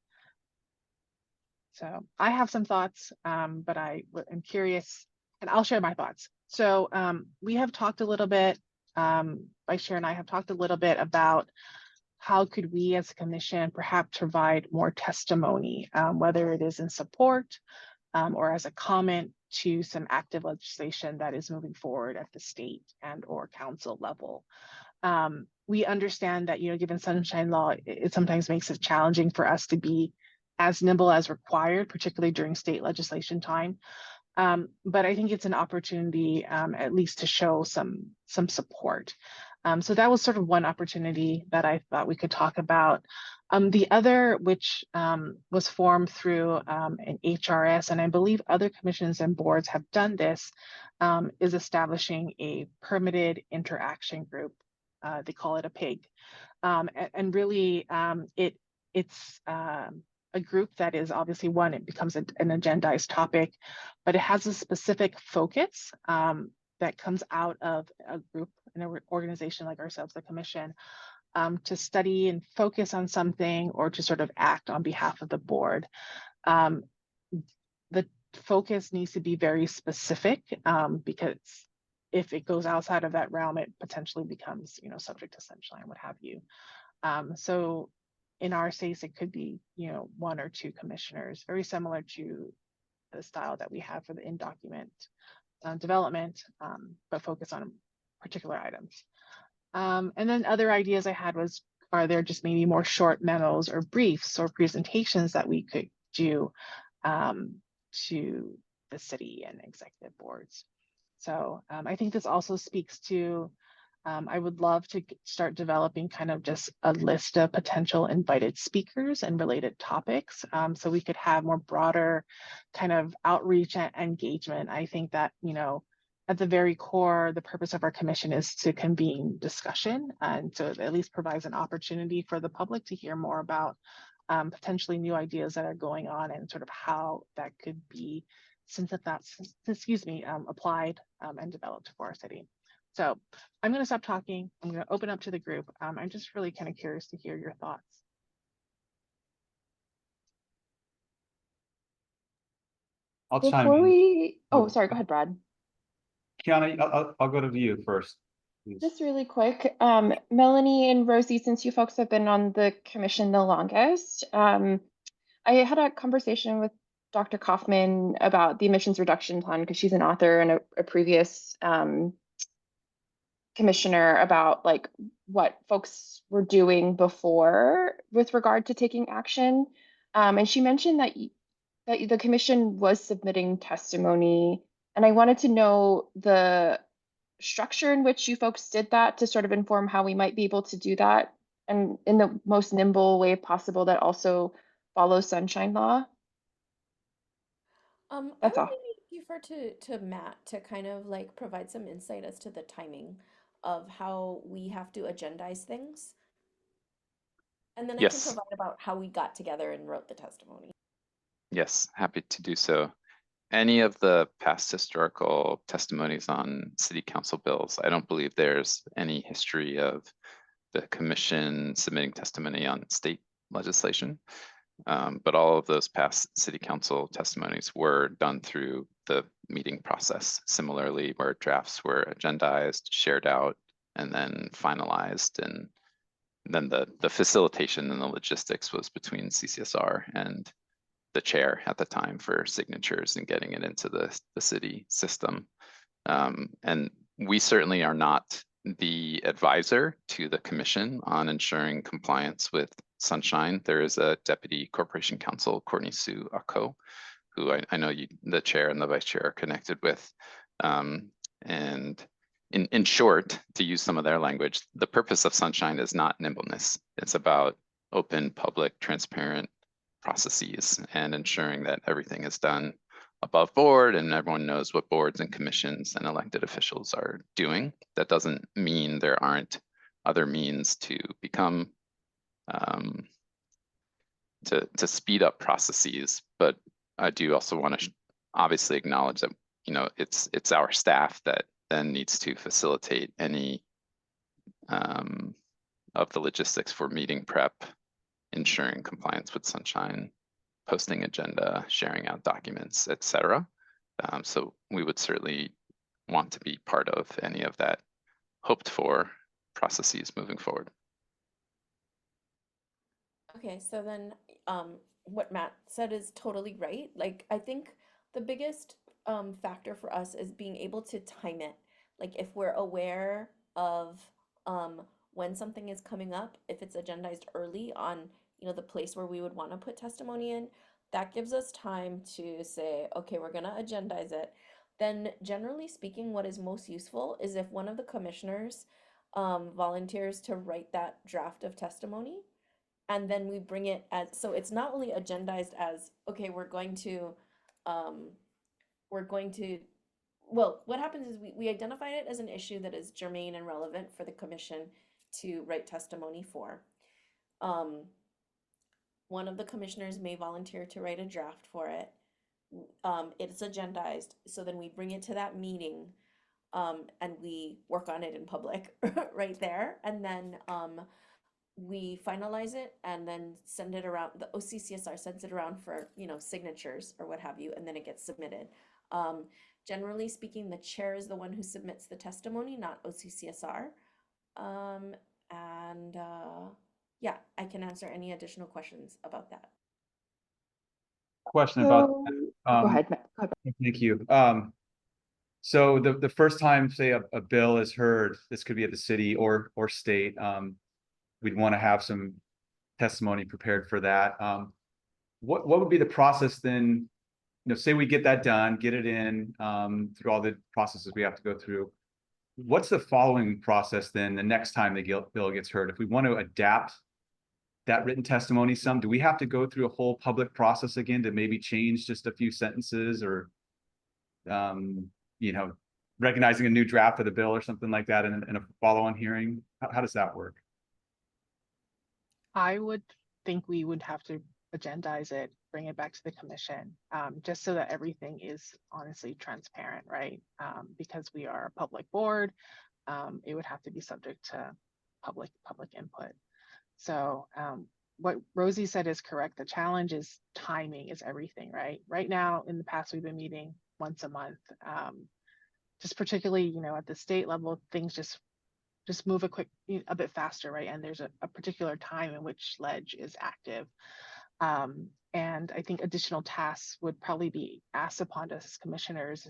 So I have some thoughts, but I am curious, and I'll share my thoughts. So we have talked a little bit, Vice Chair and I have talked a little bit about how could we as a commission perhaps provide more testimony, whether it is in support or as a comment to some active legislation that is moving forward at the state and or council level. We understand that, given sunshine law, it sometimes makes it challenging for us to be as nimble as required, particularly during state legislation time. But I think it's an opportunity at least to show some support. So that was sort of one opportunity that I thought we could talk about. The other, which was formed through an HRS, and I believe other commissions and boards have done this, is establishing a permitted interaction group. They call it a PIG. And really, it's a group that is obviously one, it becomes an agendized topic, but it has a specific focus that comes out of a group, an organization like ourselves, the commission, to study and focus on something or to sort of act on behalf of the board. The focus needs to be very specific because if it goes outside of that realm, it potentially becomes, subject to sunshine, what have you. So in our case, it could be, one or two commissioners, very similar to the style that we have for the in-document development, but focus on particular items. And then other ideas I had was, are there just maybe more short memos or briefs or presentations that we could do to the city and executive boards? So I think this also speaks to, I would love to start developing kind of just a list of potential invited speakers and related topics, so we could have more broader kind of outreach and engagement. I think that, at the very core, the purpose of our commission is to convene discussion, and so it at least provides an opportunity for the public to hear more about potentially new ideas that are going on and sort of how that could be applied and developed for our city. So I'm going to stop talking. I'm going to open up to the group. I'm just really kind of curious to hear your thoughts. I'll chime Before in. we, oh, sorry, go ahead, Brad. Kiana, I'll go to you first, please. Just really quick, Melanie and Rosie, since you folks have been on the commission the longest, I had a conversation with Dr. Kaufman about the emissions reduction plan because she's an author and a previous commissioner about like what folks were doing before with regard to taking action. And she mentioned that the commission was submitting testimony, and I wanted to know the structure in which you folks did that to sort of inform how we might be able to do that and in the most nimble way possible that also follows sunshine law. That's I all. would maybe defer to Matt to kind of like provide some insight as to the timing of how we have to agendize things. And then I can Yes. provide about how we got together and wrote the testimony. Yes, happy to do so. Any of the past historical testimonies on city council bills, I don't believe there's any history of the commission submitting testimony on state legislation. But all of those past city council testimonies were done through the meeting process, similarly where drafts were agendized, shared out, and then finalized. And then the facilitation and the logistics was between CCSR and the chair at the time for signatures and getting it into the city system. And we certainly are not the advisor to the commission on ensuring compliance with sunshine. There is a deputy corporation counsel, Courtney Sue Ako, who I know the chair and the vice chair are connected with. And in short, to use some of their language, the purpose of sunshine is not nimbleness. It's about open, public, transparent processes and ensuring that everything is done above board and everyone knows what boards and commissions and elected officials are doing. That doesn't mean there aren't other means to become to speed up processes, but I do also want to obviously acknowledge that it's our staff that then needs to facilitate any of the logistics for meeting prep, ensuring compliance with sunshine, posting agenda, sharing out documents, etc. So we would certainly want to be part of any of that hoped for processes moving forward. Okay, so then what Matt said is totally right. Like I think the biggest factor for us is being able to time it. Like if we're aware of when something is coming up, if it's agendized early on, the place where we would want to put testimony in, that gives us time to say, okay, we're gonna agendize it. Then generally speaking, what is most useful is if one of the commissioners volunteers to write that draft of testimony, and then we bring it as, so it's not only agendized as, okay, um we're going to well, what happens is we identify it as an issue that is germane and relevant for the commission to write testimony for. One of the commissioners may volunteer to write a draft for it. It's agendized, so then we bring it to that meeting, and we work on it in public right there, and then we finalize it and then send it around. The OCCSR sends it around for signatures or what have you, and then it gets submitted. Generally speaking, the chair is the one who submits the testimony, not OCCSR. And yeah, I can answer any additional questions about that. Question about So, that. go ahead, Matt. Go ahead. Thank you. So the first time, say a bill is heard, this could be at the city or state, we'd want to have some testimony prepared for that. What would be the process then? Say we get that done, get it in through all the processes we have to go through. What's the following process then the next time the bill gets heard? If we want to adapt that written testimony some, do we have to go through a whole public process again to maybe change just a few sentences or, recognizing a new draft of the bill or something like that in a follow-on hearing? How does that work? I would think we would have to agendize it, bring it back to the commission, just so that everything is honestly transparent, right? Because we are a public board, it would have to be subject to public input. So what Rosie said is correct. The challenge is timing is everything, right? Right now, in the past, we've been meeting once a month. Just particularly, at the state level, things just move a bit faster, right? And there's a particular time in which ledge is active. And I think additional tasks would probably be asked upon us as commissioners,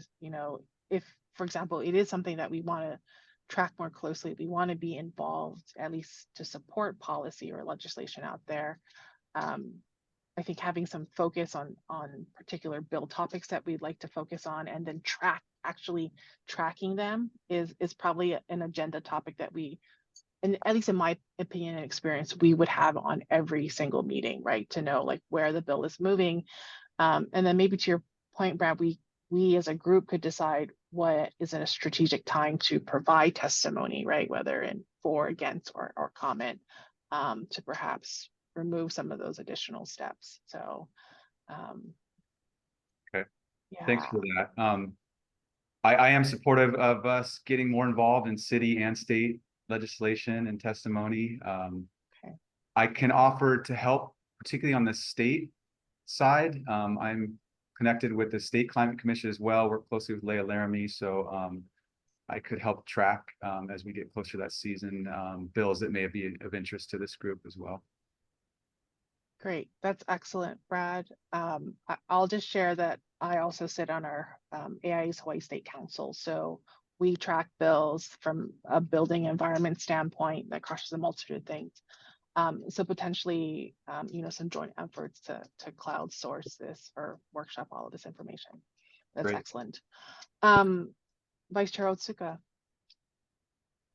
if, for example, it is something that we want to track more closely, we want to be involved, at least to support policy or legislation out there. I think having some focus on particular bill topics that we'd like to focus on and then actually tracking them is probably an agenda topic that we, and at least in my opinion and experience, we would have on every single meeting, right? To know like where the bill is moving. And then maybe to your point, Brad, we as a group could decide what is a strategic time to provide testimony, right? Whether in for, against, or comment, to perhaps remove some of those additional steps. So, Okay. Yeah. Thanks for that. I am supportive of us getting more involved in city and state legislation and testimony. Okay. I can offer to help, particularly on the state side. I'm connected with the State Climate Commission as well. Work closely with Leah Laramie, so I could help track as we get closer to that season bills that may be of interest to this group as well. Great, that's excellent, Brad. I'll just share that I also sit on our AIA's Hawaii State Council. So we track bills from a building environment standpoint that crosses a multitude of things. So potentially, some joint efforts to cloud source this or workshop all of this information. That's Great. Excellent. Vice Chair Otsuka.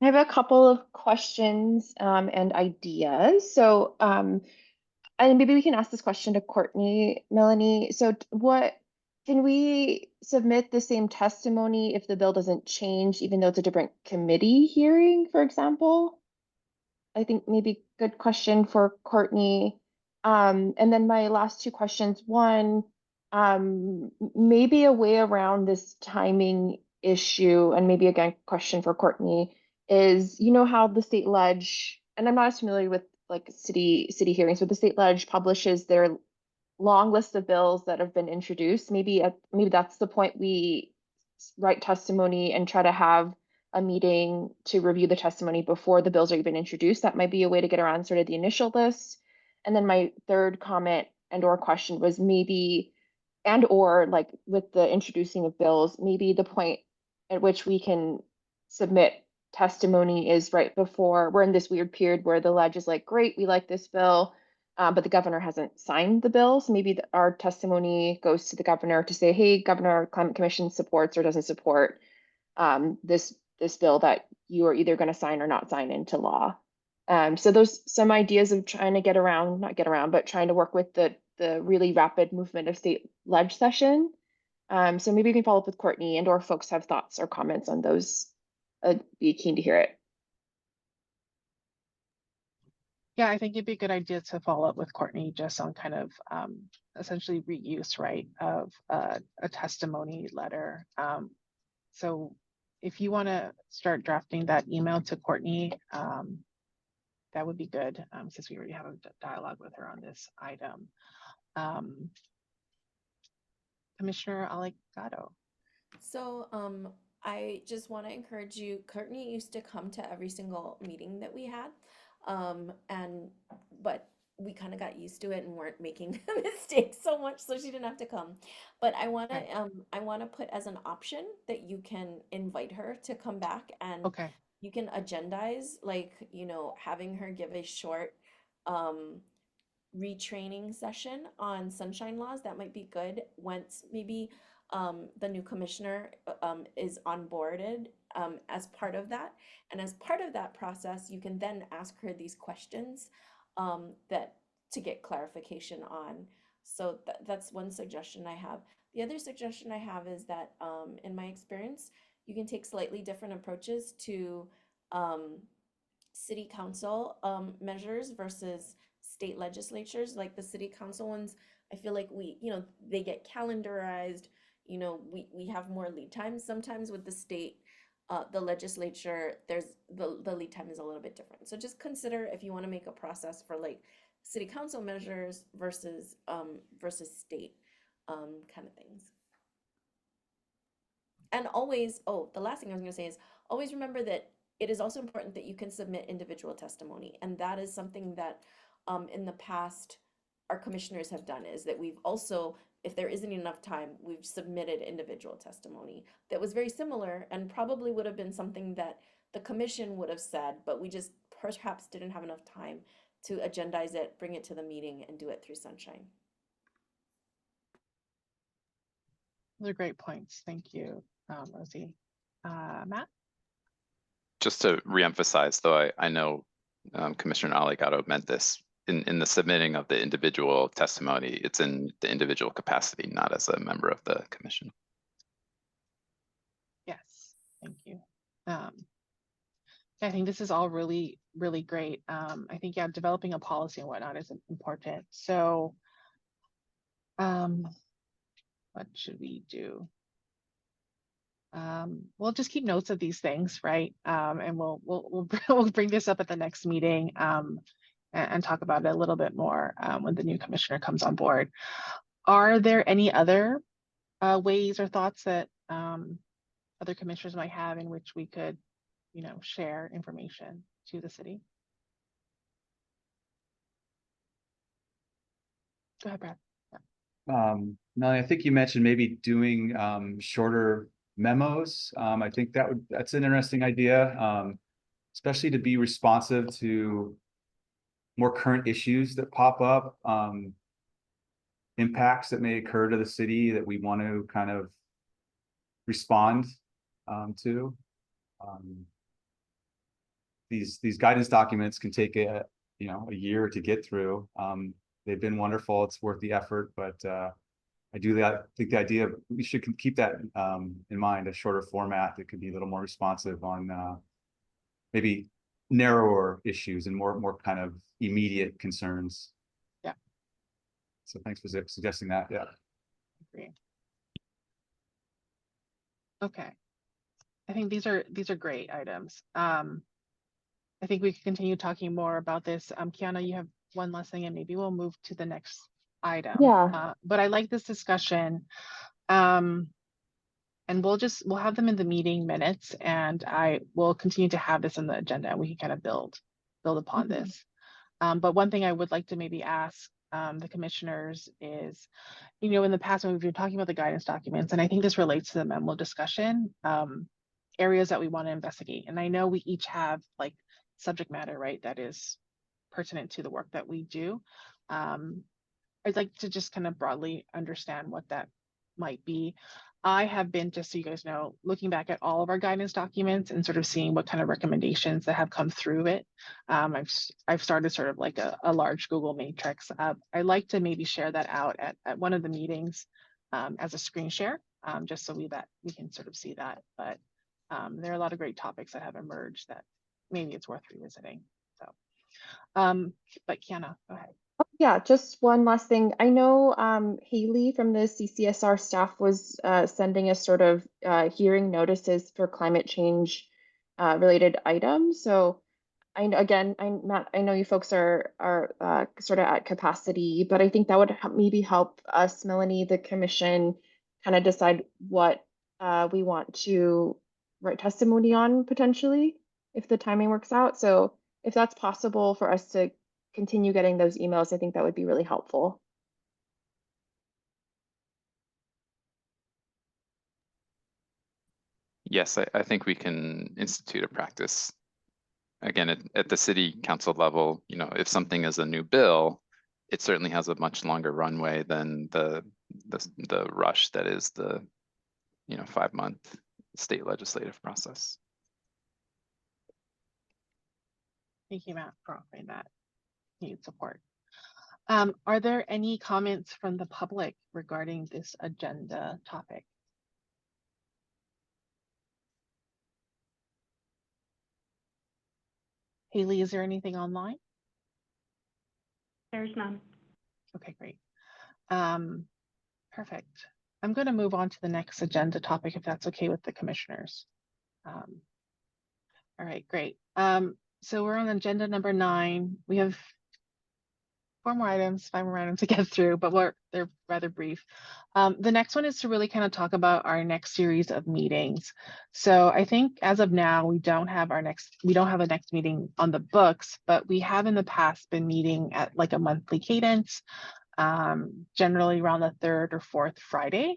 I have a couple of questions and ideas. So, and maybe we can ask this question to Courtney, Melanie. So can we submit the same testimony if the bill doesn't change, even though it's a different committee hearing, for example? I think maybe good question for Courtney. And then my last two questions, one, maybe a way around this timing issue, and maybe again, question for Courtney is, how the state ledge, and I'm not as familiar with like city hearings, but the state ledge publishes their long list of bills that have been introduced. Maybe that's the point we write testimony and try to have a meeting to review the testimony before the bills are even introduced. That might be a way to get around sort of the initial list. And then my third comment and or question was maybe, and or like with the introducing of bills, maybe the point at which we can submit testimony is right before we're in this weird period where the ledge is like, great, we like this bill, but the governor hasn't signed the bill. So maybe our testimony goes to the governor to say, hey, Governor, Climate Commission supports or doesn't support this bill that you are either going to sign or not sign into law. So those some ideas of trying to not get around, but trying to work with the really rapid movement of state ledge session. So maybe you can follow up with Courtney and or folks have thoughts or comments on those. I'd be keen to hear it. Yeah, I think it'd be a good idea to follow up with Courtney just on kind of essentially reuse, right, of a testimony letter. So if you want to start drafting that email to Courtney, that would be good, since we already have a dialogue with her on this item. Commissioner Alicado. So I just want to encourage you. Courtney used to come to every single meeting that we had, but we kind of got used to it and weren't making mistakes so much, so she didn't have to come. But I want to put as an option that you can invite her to come back, and Okay. you can agendize, like, having her give a short retraining session on sunshine laws. That might be good once maybe the new commissioner is onboarded as part of that. And as part of that process, you can then ask her these questions that to get clarification on. So that's one suggestion I have. The other suggestion I have is that in my experience, you can take slightly different approaches to city council measures versus state legislatures. Like the city council ones, I feel like they get calendarized, we have more lead time. Sometimes with the state, the legislature, there's the lead time is a little bit different. So just consider if you want to make a process for like city council measures versus state kind of things. And always, the last thing I was going to say is always remember that it is also important that you can submit individual testimony. And that is something that in the past our commissioners have done, is that we've also, if there isn't enough time, we've submitted individual testimony that was very similar and probably would have been something that the commission would have said, but we just perhaps didn't have enough time to agendize it, bring it to the meeting, and do it through sunshine. Those are great points. Thank you, Rosie. Matt? Just to reemphasize, though, I know Commissioner Alicado meant this in the submitting of the individual testimony. It's in the individual capacity, not as a member of the commission. Yes, thank you. I think this is all really, really great. I think, yeah, developing a policy and whatnot is important. So what should we do? We'll just keep notes of these things, right? And we'll bring this up at the next meeting and talk about it a little bit more when the new commissioner comes on board. Are there any other ways or thoughts that other commissioners might have in which we could, share information to the city? Go ahead, Brad. Melanie, I think you mentioned maybe doing shorter memos. I think that's an interesting idea, especially to be responsive to more current issues that pop up, impacts that may occur to the city that we want to kind of respond to. These guidance documents can take a year to get through. They've been wonderful. It's worth the effort, but I think the idea of we should keep that in mind, a shorter format that could be a little more responsive on maybe narrower issues and more kind of immediate concerns. Yeah. So thanks for suggesting that. Yeah. Agree. Okay. I think these are great items. I think we can continue talking more about this. Kiana, you have one last thing, and maybe we'll move to the next item. Yeah. But I like this discussion. And we'll have them in the meeting minutes, and I will continue to have this on the agenda, and we can kind of build upon this. But one thing I would like to maybe ask the commissioners is, in the past when we've been talking about the guidance documents, and I think this relates to the memo discussion, areas that we want to investigate. And I know we each have like subject matter, right, that is pertinent to the work that we do. I'd like to just kind of broadly understand what that might be. I have been, just so you guys know, looking back at all of our guidance documents and sort of seeing what kind of recommendations that have come through it. I've started sort of like a large Google matrix. I'd like to maybe share that out at one of the meetings as a screen share, just so we can sort of see that. But there are a lot of great topics that have emerged that maybe it's worth revisiting. So, but Kiana, go ahead. Yeah, just one last thing. I know Haley from the CCSR staff was sending us sort of hearing notices for climate change related items. So Matt, I know you folks are sort of at capacity, but I think that would maybe help us, Melanie, the commission, kind of decide what we want to write testimony on potentially, if the timing works out. So if that's possible for us to continue getting those emails, I think that would be really helpful. Yes, I think we can institute a practice. Again, at the city council level, if something is a new bill, it certainly has a much longer runway than the rush that is the 5-month state legislative process. Thank you, Matt, for offering that needed support. Are there any comments from the public regarding this agenda topic? Haley, is there anything online? There's none. Okay, great. Perfect. I'm going to move on to the next agenda topic, if that's okay with the commissioners. All right, great. So we're on agenda number 9. We have 5 more items to get through, but they're rather brief. The next one is to really kind of talk about our next series of meetings. So I think as of now, we don't have a next meeting on the books, but we have in the past been meeting at like a monthly cadence, generally around the 3rd or 4th Friday,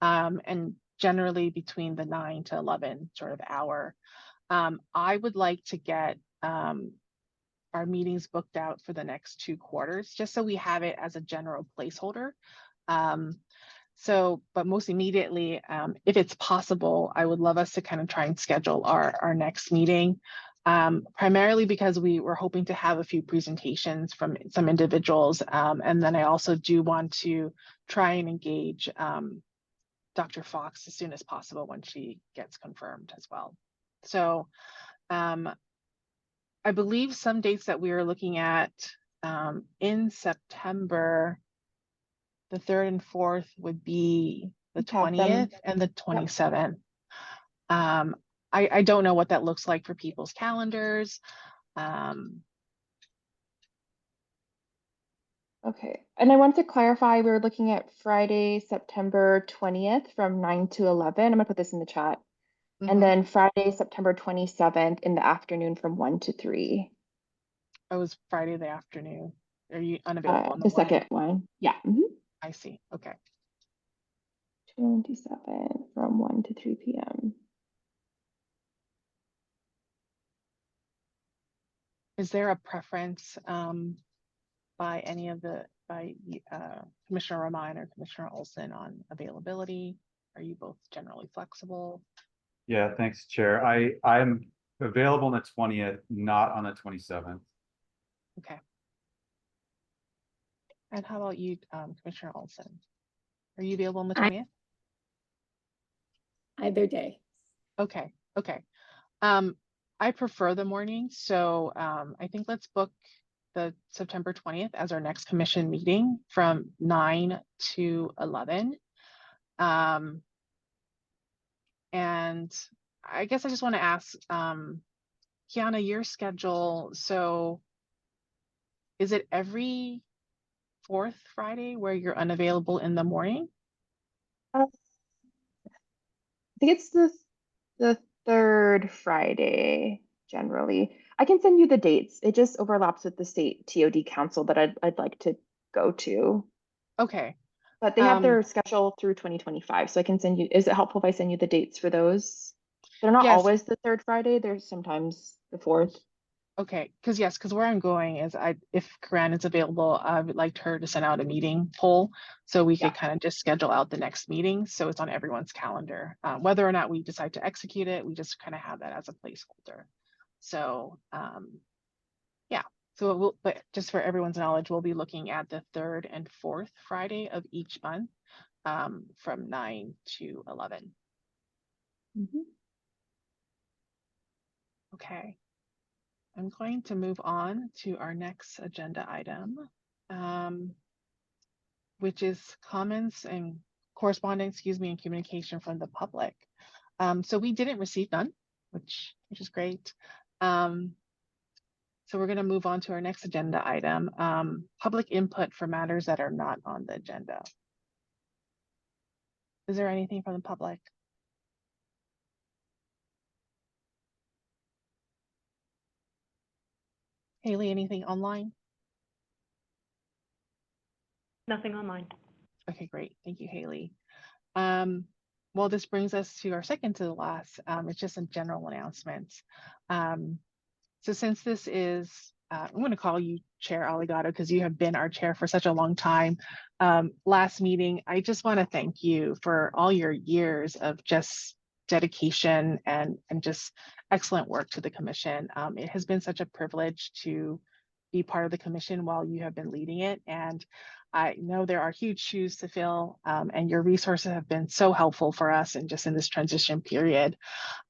and generally between the 9 to 11 sort of hour. I would like to get our meetings booked out for the next 2 quarters, just so we have it as a general placeholder. But most immediately, if it's possible, I would love us to kind of try and schedule our next meeting, primarily because we were hoping to have a few presentations from some individuals. And then I also do want to try and engage Dr. Fox as soon as possible when she gets confirmed as well. So I believe some dates that we are looking at in September, the 3rd and 4th would be the 20th and the 27th. Yep. I don't know what that looks like for people's calendars. Okay, and I wanted to clarify, we were looking at Friday, September 20th from 9 to 11. I'm gonna put this in the chat. And then Friday, September 27th in the afternoon from 1 to 3. Oh, it was Friday the afternoon. Are you unavailable on the morning? second one? Yeah. I see. Okay. 27 from 1 to 3 p.m. Is there a preference by Commissioner Roman or Commissioner Oleson on availability? Are you both generally flexible? Yeah, thanks, Chair. I'm available on the 20th, not on the 27th. Okay. And how about you, Commissioner Oleson? Are you available on the 20th? Either day. Okay. I prefer the morning, so I think let's book the September 20th as our next commission meeting from 9 to 11. And I guess I just want to ask, Kiana, your schedule, so is it every 4th Friday where you're unavailable in the morning? I think it's the 3rd Friday generally. I can send you the dates. It just overlaps with the state TOD council that I'd like to go to. Okay. But they have their schedule through 2025, so I can send you. Is it helpful if I send you the dates for those? They're not Yes. always the third Friday. They're sometimes the fourth. Okay, because where I'm going is if Corinne is available, I would like her to send out a meeting poll so we Yeah. could kind of just schedule out the next meeting so it's on everyone's calendar. Whether or not we decide to execute it, we just kind of have that as a placeholder. So yeah, so but just for everyone's knowledge, we'll be looking at the 3rd and 4th Friday of each month from 9 to 11. Mhm. Okay. I'm going to move on to our next agenda item, which is comments and correspondence, and communication from the public. So we didn't receive none, which is great. So we're going to move on to our next agenda item, public input for matters that are not on the agenda. Is there anything from the public? Haley, anything online? Nothing online. Okay, great. Thank you, Haley. Well, this brings us to our second to the last. It's just a general announcement. So since this is, I'm going to call you Chair Aligato because you have been our chair for such a long time. Last meeting, I just want to thank you for all your years of just dedication and just excellent work to the commission. It has been such a privilege to be part of the commission while you have been leading it. And I know there are huge shoes to fill, and your resources have been so helpful for us and just in this transition period.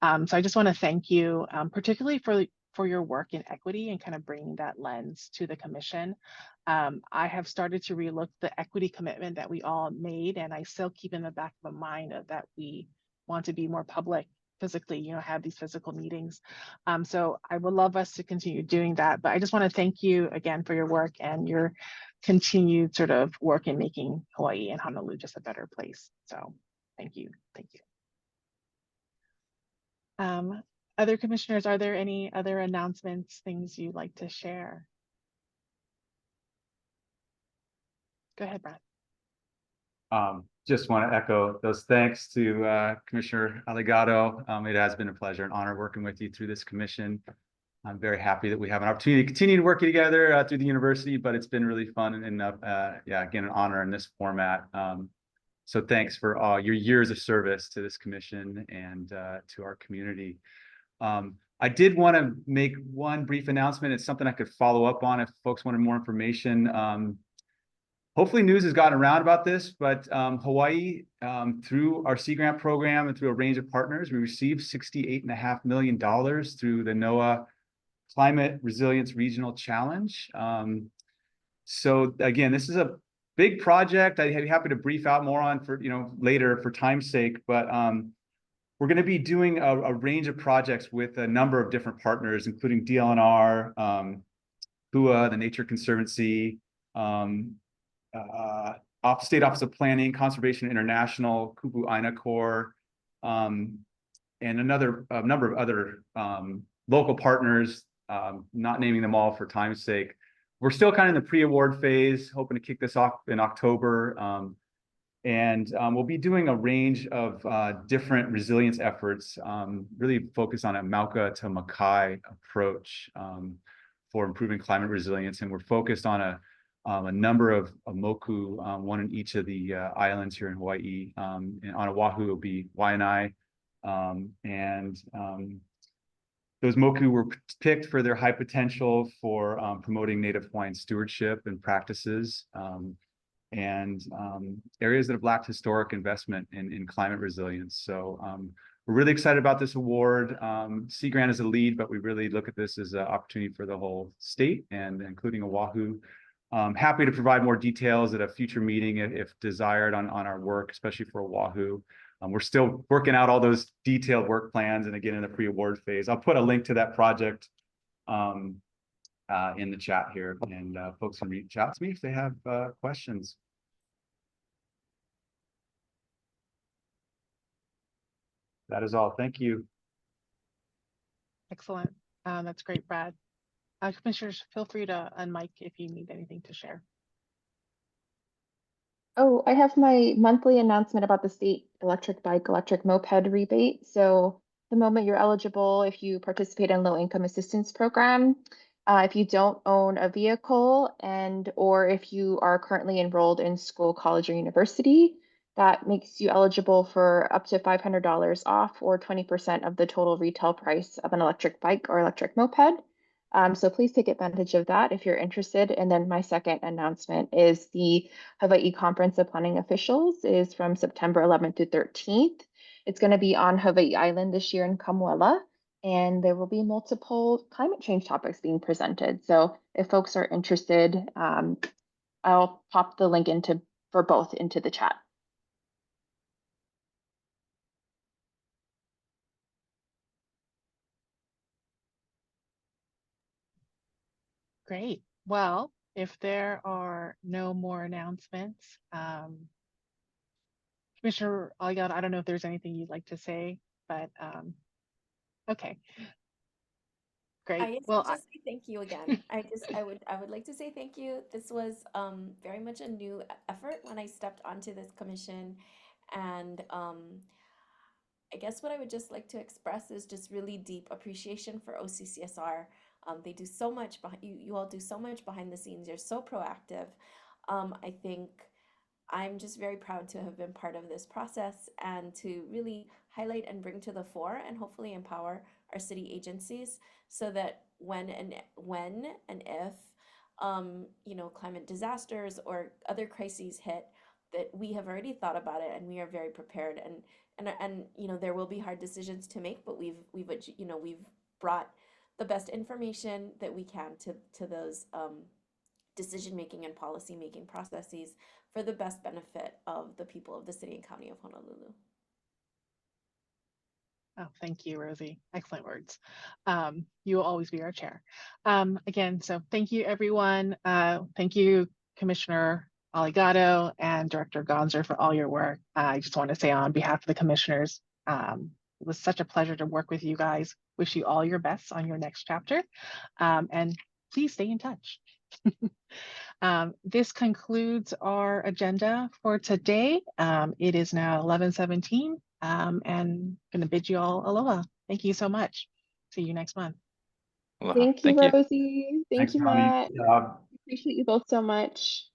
So I just want to thank you, particularly for your work in equity and kind of bringing that lens to the commission. I have started to relook the equity commitment that we all made, and I still keep in the back of my mind that we want to be more public physically, have these physical meetings. So I would love us to continue doing that, but I just want to thank you again for your work and your continued sort of work in making Hawaii and Honolulu just a better place. So thank you. Thank you. Other commissioners, are there any other announcements, things you'd like to share? Go ahead, Brad. Just want to echo those thanks to Commissioner Aligato. It has been a pleasure and honor working with you through this commission. I'm very happy that we have an opportunity to continue working together through the university, but it's been really fun and yeah, again, an honor in this format. So thanks for all your years of service to this commission and to our community. I did want to make one brief announcement. It's something I could follow up on if folks wanted more information. Hopefully news has gotten around about this, but Hawaii, through our Sea Grant program and through a range of partners, we received $68.5 million through the NOAA Climate Resilience Regional Challenge. So again, this is a big project. I'd be happy to brief out more on for later for time's sake, but we're going to be doing a range of projects with a number of different partners, including DLNR, HUA, the Nature Conservancy, State Office of Planning, Conservation International, Kupu Aina Corps, and a number of other local partners, not naming them all for time's sake. We're still kind of in the pre-award phase, hoping to kick this off in October. And we'll be doing a range of different resilience efforts, really focused on a Mauka to Makai approach for improving climate resilience. And we're focused on a number of moku, one in each of the islands here in Hawaii. And on Oahu, it'll be Waianae. Those moku were picked for their high potential for promoting Native Hawaiian stewardship and practices, and areas that have lacked historic investment in climate resilience. So we're really excited about this award. Sea Grant is a lead, but we really look at this as an opportunity for the whole state and including Oahu. Happy to provide more details at a future meeting if desired on our work, especially for Oahu. We're still working out all those detailed work plans and again in the pre-award phase. I'll put a link to that project in the chat here, and folks can reach out to me if they have questions. That is all. Thank you. Excellent. That's great, Brad. Commissioners, feel free to unmic if you need anything to share. Oh, I have my monthly announcement about the state electric bike, electric moped rebate. So the moment you're eligible, if you participate in low income assistance program, if you don't own a vehicle or if you are currently enrolled in school, college, or university, that makes you eligible for up to $500 off or 20% of the total retail price of an electric bike or electric moped. So please take advantage of that if you're interested. And then my second announcement is the Hawaii Conference of Planning Officials is from September 11th to 13th. It's going to be on Hawaii Island this year in Kamuela, and there will be multiple climate change topics being presented. So if folks are interested, I'll pop the link for both into the chat. Great. Well, if there are no more announcements, Commissioner Aliaga, I don't know if there's anything you'd like to say, but okay. Great. I guess Well, I'll just say thank you again. I would like to say thank you. This was very much a new effort when I stepped onto this commission, and I guess what I would just like to express is just really deep appreciation for OCCSR. They do so much behind you all do so much behind the scenes. You're so proactive. I think I'm just very proud to have been part of this process and to really highlight and bring to the fore and hopefully empower our city agencies so that when and if climate disasters or other crises hit, that we have already thought about it and we are very prepared, and there will be hard decisions to make, but we've brought the best information that we can to those decision making and policy making processes for the best benefit of the people of the city and county of Honolulu. oh, thank you, Rosie. Excellent words. You will always be our chair. Again, so thank you, everyone. Thank you, Commissioner Aliaga and Director Gonzer for all your work. I just want to say on behalf of the commissioners, it was such a pleasure to work with you guys. Wish you all your best on your next chapter. And please stay in touch. This concludes our agenda for today. It is now 11:17, and I'm going to bid you all aloha. Thank you so much. See you next month. Aloha. Thank you, Thank you. Rosie. Thank Thanks, you, Connie. Matt. Good job. Appreciate you both so much.